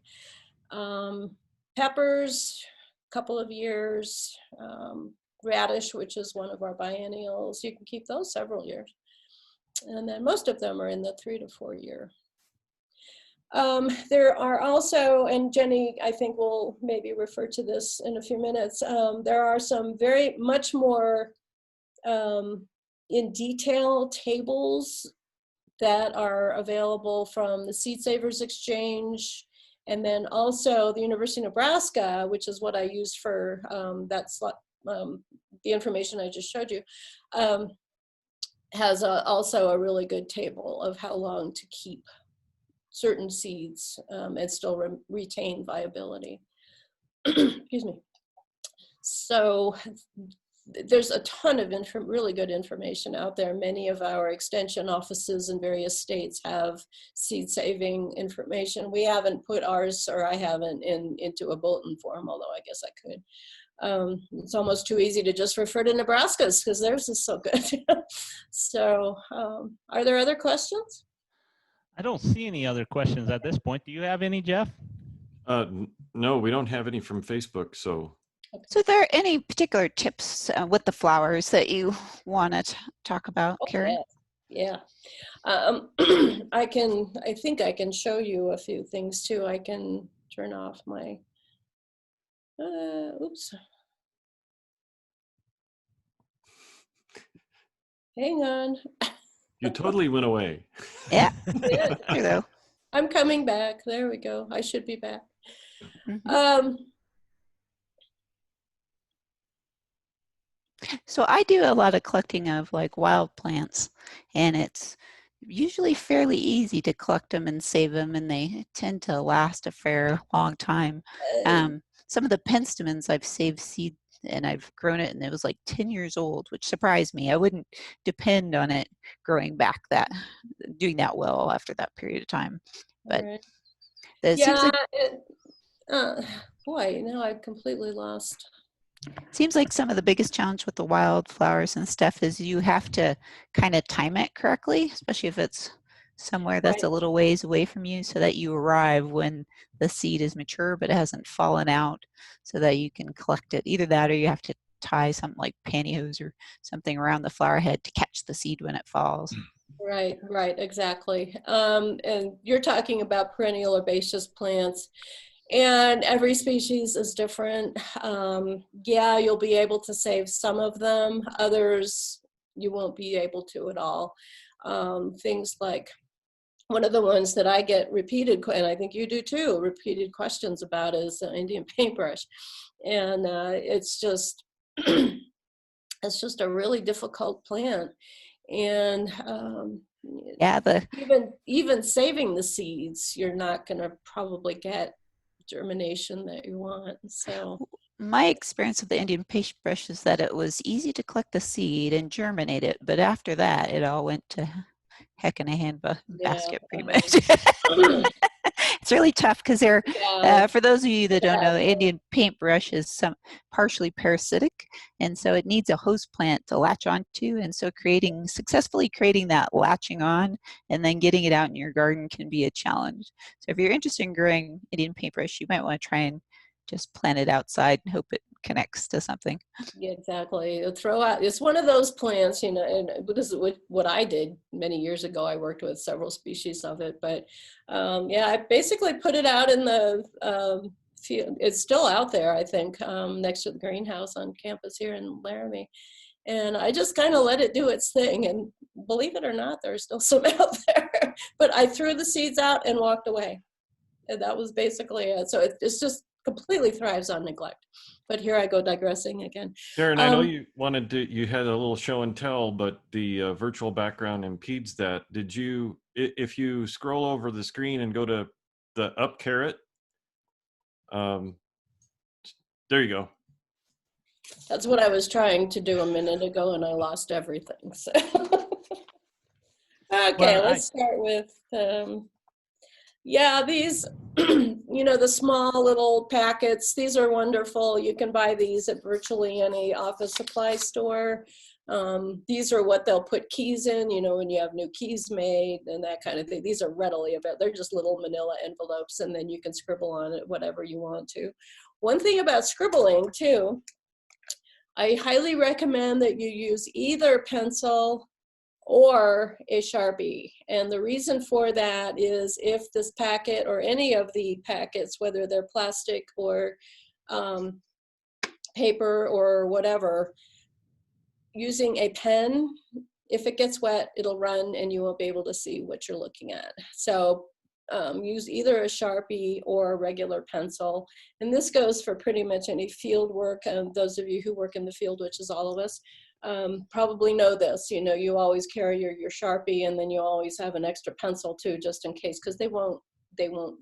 Peppers, a couple of years. Radish, which is one of our biennials, you can keep those several years. And then most of them are in the 3 to 4 year. There are also, and Jenny, I think will maybe refer to this in a few minutes, there are some very much more in detail tables that are available from the Seed Savers Exchange, and then also the University of Nebraska, which is what I used for the information I just showed you, has also a really good table of how long to keep certain seeds and still retain viability. Excuse me. So there's a ton of really good information out there. Many of our extension offices in various states have seed saving information. We haven't put ours, or I haven't, into a bulletin form, although I guess I could. It's almost too easy to just refer to Nebraska's because theirs is so good. So are there other questions? I don't see any other questions at this point. Do you have any, Jeff? No, we don't have any from Facebook. So are there any particular tips with the flowers that you want to talk about, Karen? Yeah. I think I can show you a few things too. I can turn off my, oops. Hang on. you totally went away. Yeah. Yeah. Here though. I'm coming back. There we go. I should be back. Mm-hmm. So I do a lot of collecting of like wild plants, and it's usually fairly easy to collect them and save them, and they tend to last a fair long time. Some of the penstemons I've saved seed and I've grown it, and it was like 10 years old, which surprised me. I wouldn't depend on it growing back doing that well after that period of time. But right. it seems like, boy, now I've completely lost. seems like some of the biggest challenge with the wildflowers and stuff is you have to kind of time it correctly, especially if it's somewhere that's Right. a little ways away from you, so that you arrive when the seed is mature but it hasn't fallen out, so that you can collect it. Either that, or you have to tie something like pantyhose or something around the flower head to catch the seed when it falls. Right, exactly. And you're talking about perennial herbaceous plants, and every species is different. Yeah, you'll be able to save some of them. Others, you won't be able to at all. Things like, one of the ones that I get repeated, and I think you do too, repeated questions about is Indian paintbrush. And it's just a really difficult plant. And Yeah, even saving the seeds, you're not going to probably get germination that you want. So my experience with the Indian paintbrush is that it was easy to collect the seed and germinate it, but after that it all went to heck in a handbasket pretty much. It's really tough because they're, for those of you that don't know, Indian paintbrush is partially parasitic, and so it needs a host plant to latch onto, and so successfully creating that latching on and then getting it out in your garden can be a challenge. So if you're interested in growing Indian paintbrush, you might want to try and just plant it outside and hope it connects to something. Yeah, exactly. Throw out. It's one of those plants, you know, and this is what I did many years ago. I worked with several species of it, but yeah, I basically put it out in the field. It's still out there, I think, next to the greenhouse on campus here in Laramie. And I just kind of let it do its thing. And believe it or not, there's still some out there. But I threw the seeds out and walked away. And that was basically it. So it's just completely thrives on neglect. But here I go digressing again. Karen, I know you wanted to, you had a little show and tell, but the virtual background impedes that. Did you, if you scroll over the screen and go to the up caret, there you go. That's what I was trying to do a minute ago, and I lost everything. So. Okay, Well, let's start with, yeah, these, you know, the small little packets, these are wonderful. You can buy these at virtually any office supply store. These are what they'll put keys in, you know, when you have new keys made and that kind of thing. These are readily available. They're just little manila envelopes, and then you can scribble on it whatever you want to. One thing about scribbling too, I highly recommend that you use either pencil or a Sharpie. And the reason for that is if this packet or any of the packets, whether they're plastic or paper or whatever, using a pen, if it gets wet, it'll run and you won't be able to see what you're looking at. So use either a Sharpie or a regular pencil. And this goes for pretty much any field work. Those of you who work in the field, which is all of us, probably know this. You know, you always carry your Sharpie, and then you always have an extra pencil too, just in case, because they won't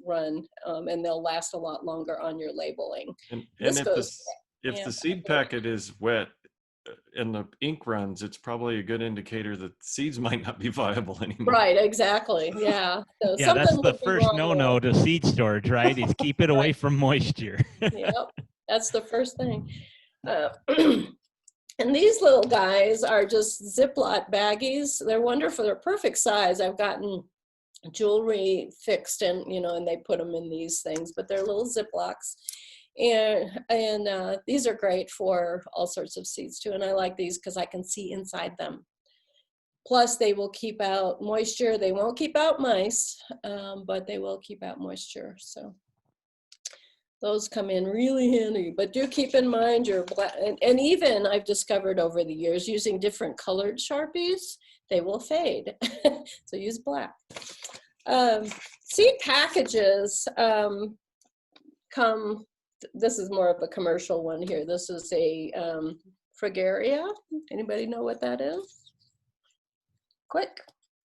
run, and they'll last a lot longer on your labeling. And if the seed packet is wet and the ink runs, it's probably a good indicator that seeds might not be viable anymore. Right, exactly. Yeah. So yeah, that's the first no-no to seed storage, right? Is keep it away from moisture. Yep, that's the first thing. And these little guys are just Ziploc baggies. They're wonderful. They're perfect size. I've gotten jewelry fixed and, you know, and they put them in these things, but they're little Ziplocs. And these are great for all sorts of seeds too. And I like these because I can see inside them. Plus they will keep out moisture. They won't keep out mice, but they will keep out moisture. So those come in really handy, but do keep in mind your black, and even I've discovered over the years using different colored Sharpies, they will fade. So use black. Seed packages come, this is more of a commercial one here. This is a Fragaria. Anybody know what that is? Quick,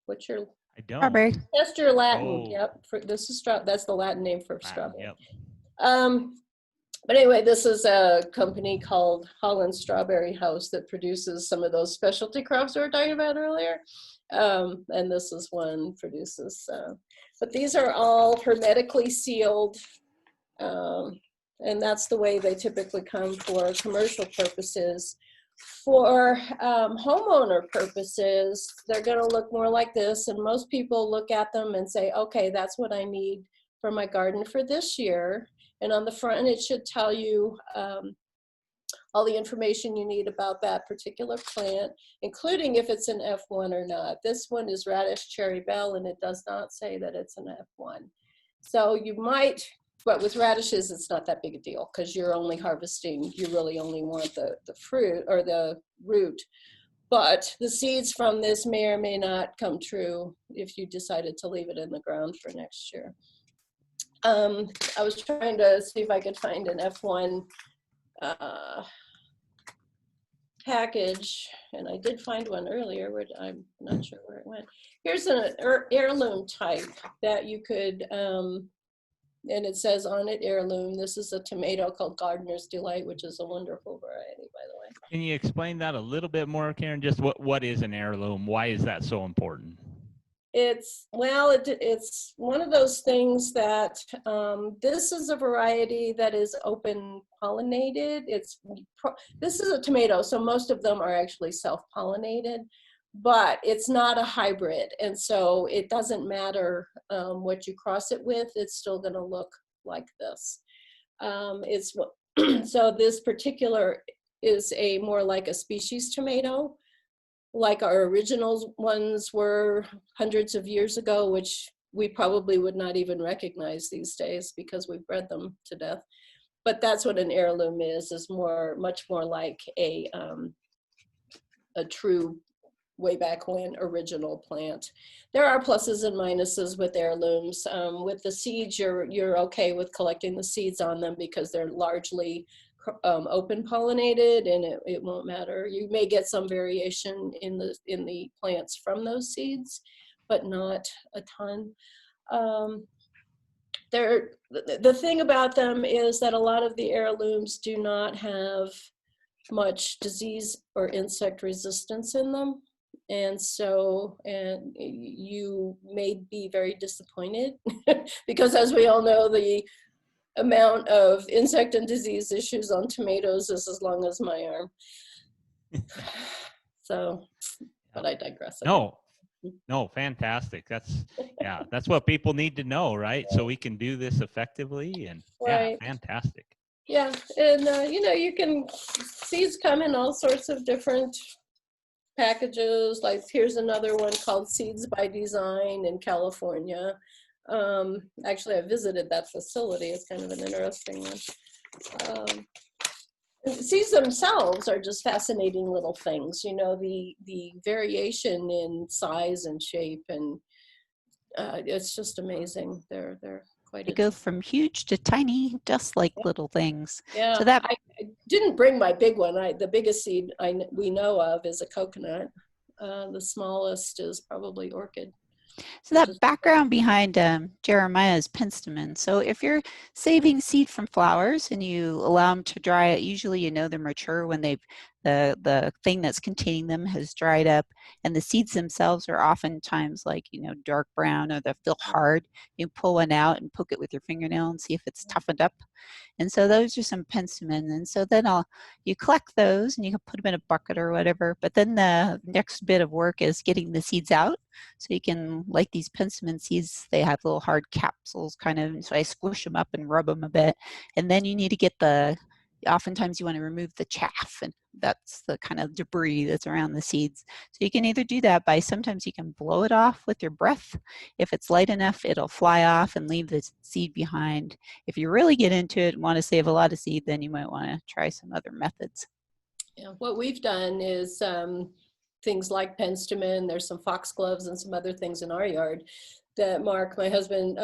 what's your? I don't. Strawberry. Test your Latin. Oh. Yep, this is that's the Latin name for strawberry. Yep. But anyway, this is a company called Holland Strawberry House that produces some of those specialty crops we were talking about earlier. And this is one produces. But these are all hermetically sealed. And that's the way they typically come for commercial purposes. For homeowner purposes, they're going to look more like this. And most people look at them and say, okay, that's what I need for my garden for this year. And on the front, it should tell you all the information you need about that particular plant, including if it's an F1 or not. This one is radish cherry bell, and it does not say that it's an F1. So you might, but with radishes, it's not that big a deal because you're only harvesting, you really only want the fruit or the root. But the seeds from this may or may not come true if you decided to leave it in the ground for next year. I was trying to see if I could find an F1 package, and I did find one earlier, but I'm not sure where it went. Here's an heirloom type that you could, and it says on it heirloom. This is a tomato called Gardener's Delight, which is a wonderful variety, by the way. Can you explain that a little bit more, Karen? Just what is an heirloom? Why is that so important? It's, well, it's one of those things that this is a variety that is open pollinated. This is a tomato, so most of them are actually self-pollinated, but it's not a hybrid. And so it doesn't matter what you cross it with, it's still gonna look like this. So this particular is more like a species tomato, like our original ones were hundreds of years ago, which we probably would not even recognize these days because we've bred them to death. But that's what an heirloom is much more like a true way back when original plant. There are pluses and minuses with heirlooms. With the seeds, you're okay with collecting the seeds on them because they're largely open pollinated, and it won't matter. You may get some variation in the plants from those seeds, but not a ton. The thing about them is that a lot of the heirlooms do not have much disease or insect resistance in them. And you may be very disappointed because, as we all know, the amount of insect and disease issues on tomatoes is as long as my arm. So, but I digress. No, fantastic. That's what people need to know, right? So we can do this effectively, and right. Yeah, fantastic. Yeah, and you can, seeds come in all sorts of different packages. Like here's another one called Seeds by Design in California. Actually, I visited that facility. It's kind of an interesting one. Seeds themselves are just fascinating little things. The variation in size and shape, and it's just amazing. They're quite. They go from huge to tiny, just like little things. Yeah. So that I didn't bring my big one. The biggest seed we know of is a coconut. The smallest is probably orchid. So that background behind Jeremiah is penstemon. So if you're saving seed from flowers and you allow them to dry, usually they're mature when the thing that's containing them has dried up, and the seeds themselves are oftentimes like dark brown, or they feel hard. You pull one out and poke it with your fingernail and see if it's toughened up. And so those are some penstemon. And so then you collect those and you can put them in a bucket or whatever. But then the next bit of work is getting the seeds out. So you can, like these penstemon seeds, they have little hard capsules kind of. So I squish them up and rub them a bit. And then you need to get oftentimes you want to remove the chaff, and that's the kind of debris that's around the seeds. So you can either do that by, sometimes you can blow it off with your breath. If it's light enough, it'll fly off and leave the seed behind. If you really get into it and want to save a lot of seed, then you might want to try some other methods. Yeah, what we've done is things like penstemon. There's some foxgloves and some other things in our yard that Mark, my husband,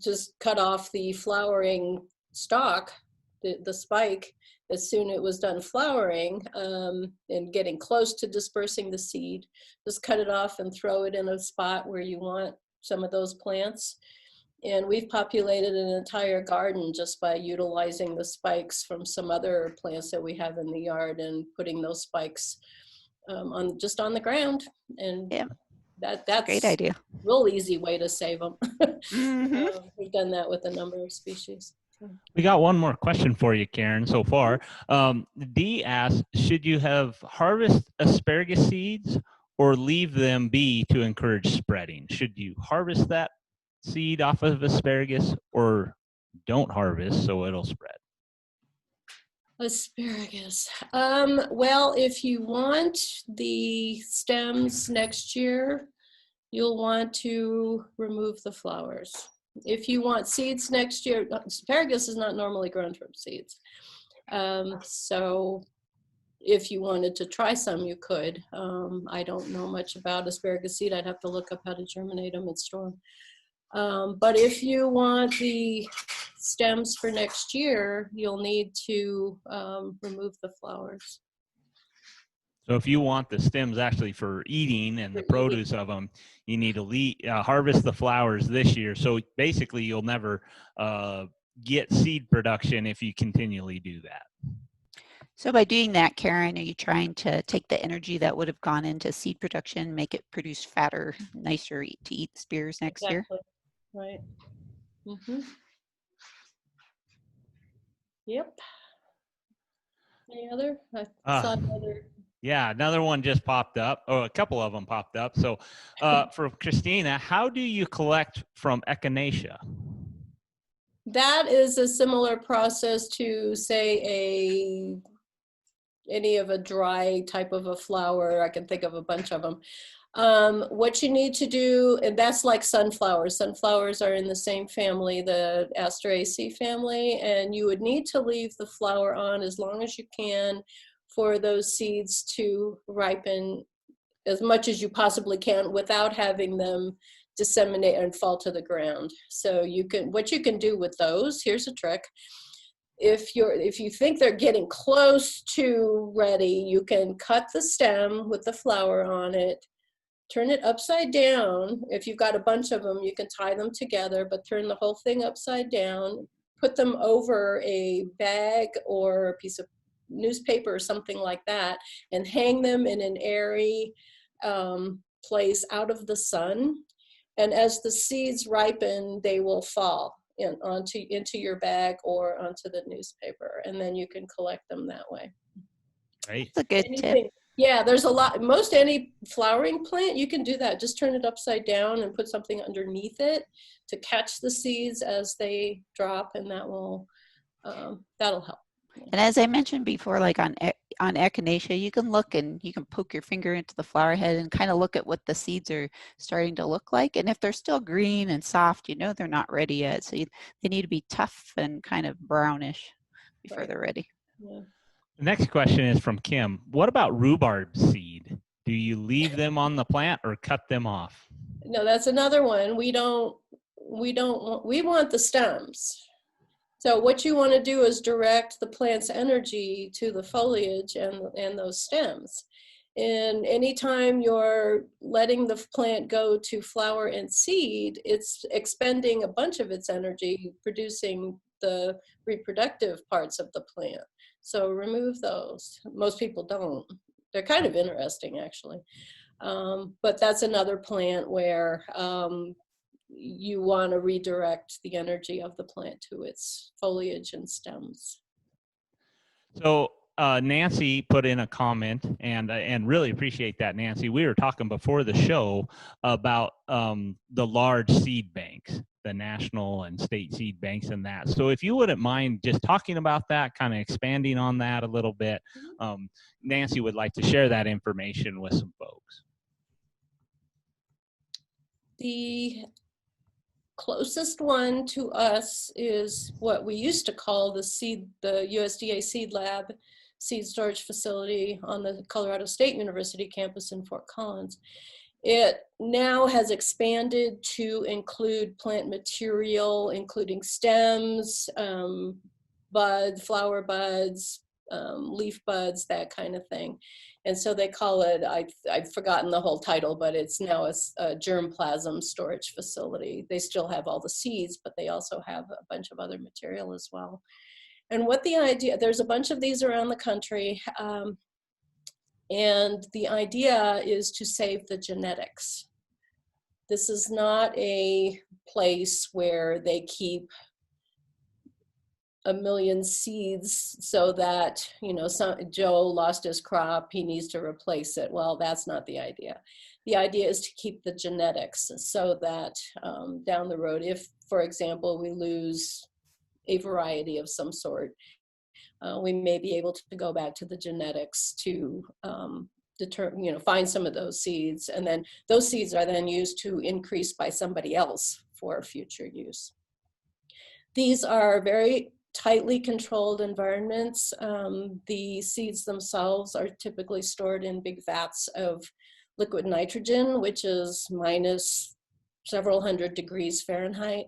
just cut off the flowering stalk, the spike, as soon as it was done flowering and getting close to dispersing the seed. Just cut it off and throw it in a spot where you want some of those plants. And we've populated an entire garden just by utilizing the spikes from some other plants that we have in the yard and putting those spikes on the ground. And yeah, that's great idea. Real easy way to save them. Mm-hmm. We've done that with a number of species. We got one more question for you, Karen, so far. Dee asks, should you have harvest asparagus seeds or leave them be to encourage spreading? Should you harvest that seed off of asparagus, or don't harvest so it'll spread? Asparagus. Well, if you want the stems next year, you'll want to remove the flowers. If you want seeds next year, asparagus is not normally grown from seeds. So if you wanted to try some, you could. I don't know much about asparagus seed. I'd have to look up how to germinate them and store them. But if you want the stems for next year, you'll need to remove the flowers. So if you want the stems actually for eating and the produce of them, you need to harvest the flowers this year. So basically you'll never get seed production if you continually do that. So by doing that, Karen, are you trying to take the energy that would have gone into seed production, make it produce fatter, nicer to eat spears next year? Right. Mm-hmm. Yep. Any other? I saw another. Yeah, another one just popped up. Oh, a couple of them popped up. So for Christina, how do you collect from echinacea? That is a similar process to, say, any of a dry type of a flower. I can think of a bunch of them. What you need to do, and that's like sunflowers. Sunflowers are in the same family, the Asteraceae family, and you would need to leave the flower on as long as you can for those seeds to ripen as much as you possibly can without having them disseminate and fall to the ground. So what you can do with those, here's a trick. If you think they're getting close to ready, you can cut the stem with the flower on it, turn it upside down. If you've got a bunch of them, you can tie them together, but turn the whole thing upside down, put them over a bag or a piece of newspaper or something like that, and hang them in an airy place out of the sun. And as the seeds ripen, they will fall into your bag or onto the newspaper, and then you can collect them that way. Right. That's a good tip. Yeah, there's a lot. Most any flowering plant, you can do that. Just turn it upside down and put something underneath it to catch the seeds as they drop, and that'll help. And as I mentioned before, like on echinacea, you can look and you can poke your finger into the flower head and kind of look at what the seeds are starting to look like. And if they're still green and soft, you know they're not ready yet. So they need to be tough and kind of brownish before they're ready. Yeah. The next question is from Kim. What about rhubarb seed? Do you leave them on the plant or cut them off? No, that's another one. We want the stems. So what you want to do is direct the plant's energy to the foliage and those stems. And anytime you're letting the plant go to flower and seed, it's expending a bunch of its energy producing the reproductive parts of the plant. So remove those. Most people don't. They're kind of interesting, actually. But that's another plant where you want to redirect the energy of the plant to its foliage and stems. So Nancy put in a comment, and really appreciate that, Nancy. We were talking before the show about the large seed banks, the national and state seed banks and that. So if you wouldn't mind just talking about that, kind of expanding on that a little bit, Nancy would like to share that information with some folks. The closest one to us is what we used to call the USDA Seed Lab seed storage facility on the Colorado State University campus in Fort Collins. It now has expanded to include plant material, including stems, flower buds, leaf buds, that kind of thing. And so they call it, I've forgotten the whole title, but it's now a germplasm storage facility. They still have all the seeds, but they also have a bunch of other material as well. And what the idea, there's a bunch of these around the country, and the idea is to save the genetics. This is not a place where they keep a million seeds so that, Joe lost his crop, he needs to replace it. Well, that's not the idea. The idea is to keep the genetics so that down the road, if, for example, we lose a variety of some sort, we may be able to go back to the genetics to find some of those seeds, and then those seeds are then used to increase by somebody else for future use. These are very tightly controlled environments. The seeds themselves are typically stored in big vats of liquid nitrogen, which is minus several hundred degrees Fahrenheit.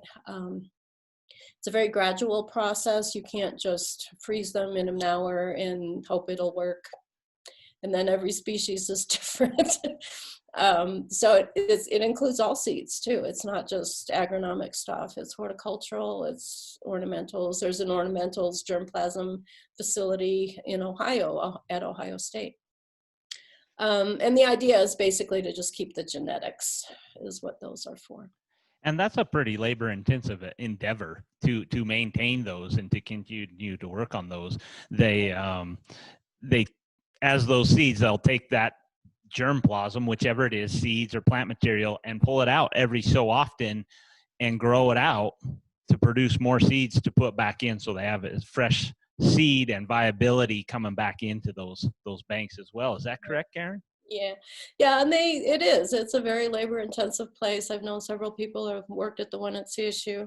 It's a very gradual process. You can't just freeze them in an hour and hope it'll work. And then every species is different. So it includes all seeds too. It's not just agronomic stuff. It's horticultural, it's ornamentals. There's an ornamentals germplasm facility in Ohio, at Ohio State. And the idea is basically to just keep the genetics, is what those are for. And that's a pretty labor-intensive endeavor to maintain those and to continue to work on those. They as those seeds, they'll take that germplasm, whichever it is, seeds or plant material, and pull it out every so often and grow it out to produce more seeds to put back in, so they have a fresh seed and viability coming back into those banks as well. Is that correct, Karen? Yeah, and it's a very labor-intensive place. I've known several people who have worked at the one at CSU.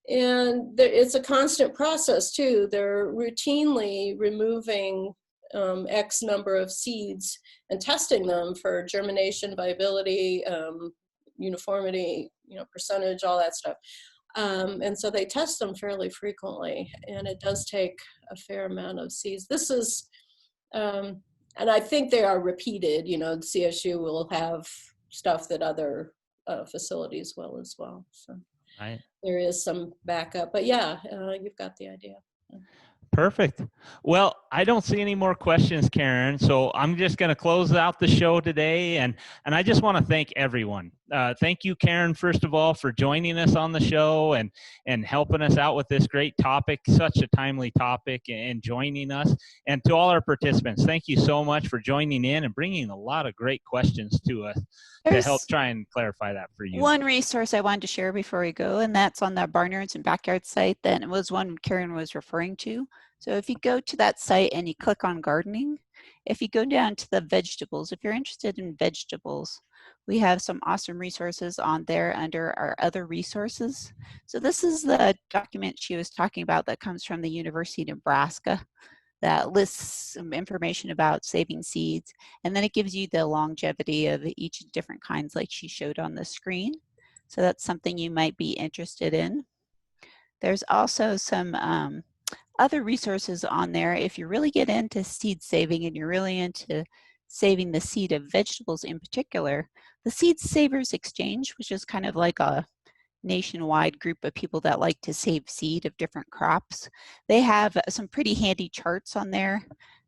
And it's a constant process too. They're routinely removing X number of seeds and testing them for germination, viability, uniformity, percentage, all that stuff. And so they test them fairly frequently, and it does take a fair amount of seeds. This is, and I think they are repeated, CSU will have stuff that other facilities will as well. So Right. there is some backup, but yeah, you've got the idea. Perfect. Well, I don't see any more questions, Karen. So I'm just going to close out the show today. And I just want to thank everyone. Thank you, Karen, first of all, for joining us on the show and helping us out with this great topic, such a timely topic, and joining us. And to all our participants, thank you so much for joining in and bringing a lot of great questions to us to help try and clarify that for you. One resource I wanted to share before we go, and that's on the Barnyards and Backyards site. Then it was one Karen was referring to. So if you go to that site and you click on gardening, if you go down to the vegetables, if you're interested in vegetables, we have some awesome resources on there under our other resources. So this is the document she was talking about that comes from the University of Nebraska that lists some information about saving seeds. And then it gives you the longevity of each different kinds like she showed on the screen. So that's something you might be interested in. There's also some other resources on there. If you really get into seed saving and you're really into saving the seed of vegetables in particular, the Seed Savers Exchange, which is kind of like a nationwide group of people that like to save seed of different crops, they have some pretty handy charts on there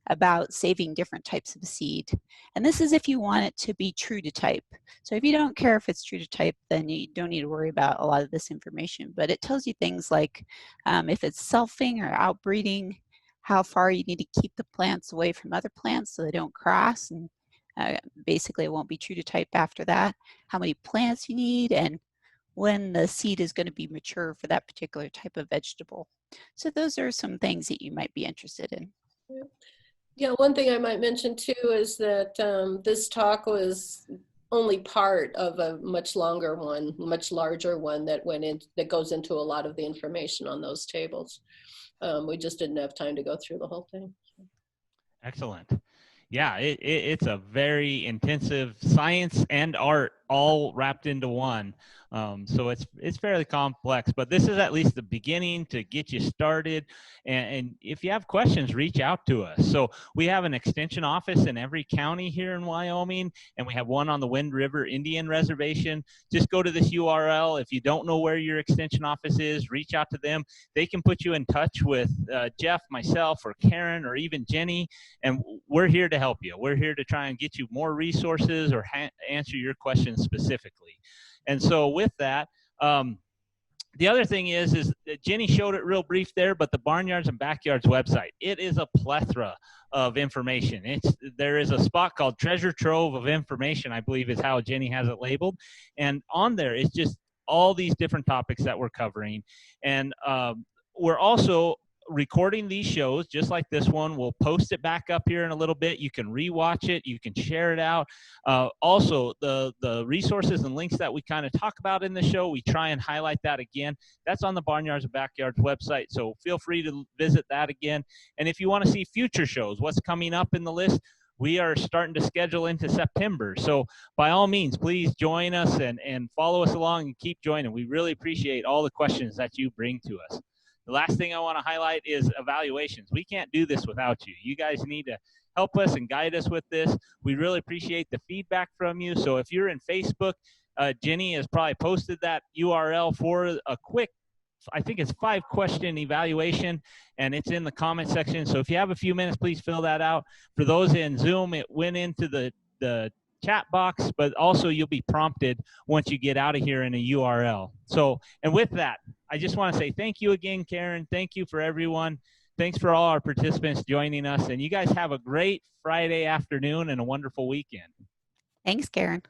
about saving different types of seed. And this is if you want it to be true to type. So if you don't care if it's true to type, then you don't need to worry about a lot of this information. But it tells you things like if it's selfing or outbreeding, how far you need to keep the plants away from other plants so they don't cross. And basically it won't be true to type after that. How many plants you need and when the seed is going to be mature for that particular type of vegetable. So those are some things that you might be interested in. Yeah, one thing I might mention too is that this talk was only part of a much longer one, much larger one that that goes into a lot of the information on those tables. We just didn't have time to go through the whole thing. Excellent. Yeah, it's a very intensive science and art all wrapped into one. So it's fairly complex, but this is at least the beginning to get you started. And if you have questions, reach out to us. So we have an extension office in every county here in Wyoming, and we have one on the Wind River Indian Reservation. Just go to this URL. If you don't know where your extension office is, reach out to them. They can put you in touch with Jeff, myself, or Karen, or even Jenny, and we're here to help you. We're here to try and get you more resources or answer your questions specifically. And so with that, the other thing is that Jenny showed it real brief there, but the Barnyards and Backyards website, it is a plethora of information. There is a spot called Treasure Trove of Information, I believe is how Jenny has it labeled. And on there is just all these different topics that we're covering. And we're also recording these shows just like this one. We'll post it back up here in a little bit. You can rewatch it. You can share it out. Also, the resources and links that we kind of talk about in the show, we try and highlight that again. That's on the Barnyards and Backyards website, so feel free to visit that again. And if you want to see future shows, what's coming up in the list, we are starting to schedule into September. So by all means, please join us and follow us along and keep joining. We really appreciate all the questions that you bring to us. The last thing I want to highlight is evaluations. We can't do this without you. You guys need to help us and guide us with this. We really appreciate the feedback from you. So if you're in Facebook, Jenny has probably posted that URL for a quick, I think it's 5-question evaluation, and it's in the comment section. So if you have a few minutes, please fill that out. For those in Zoom, it went into the chat box, but also you'll be prompted once you get out of here in a URL. So, and with that, I just want to say thank you again, Karen. Thank you for everyone. Thanks for all our participants joining us. And you guys have a great Friday afternoon and a wonderful weekend. Thanks, Karen.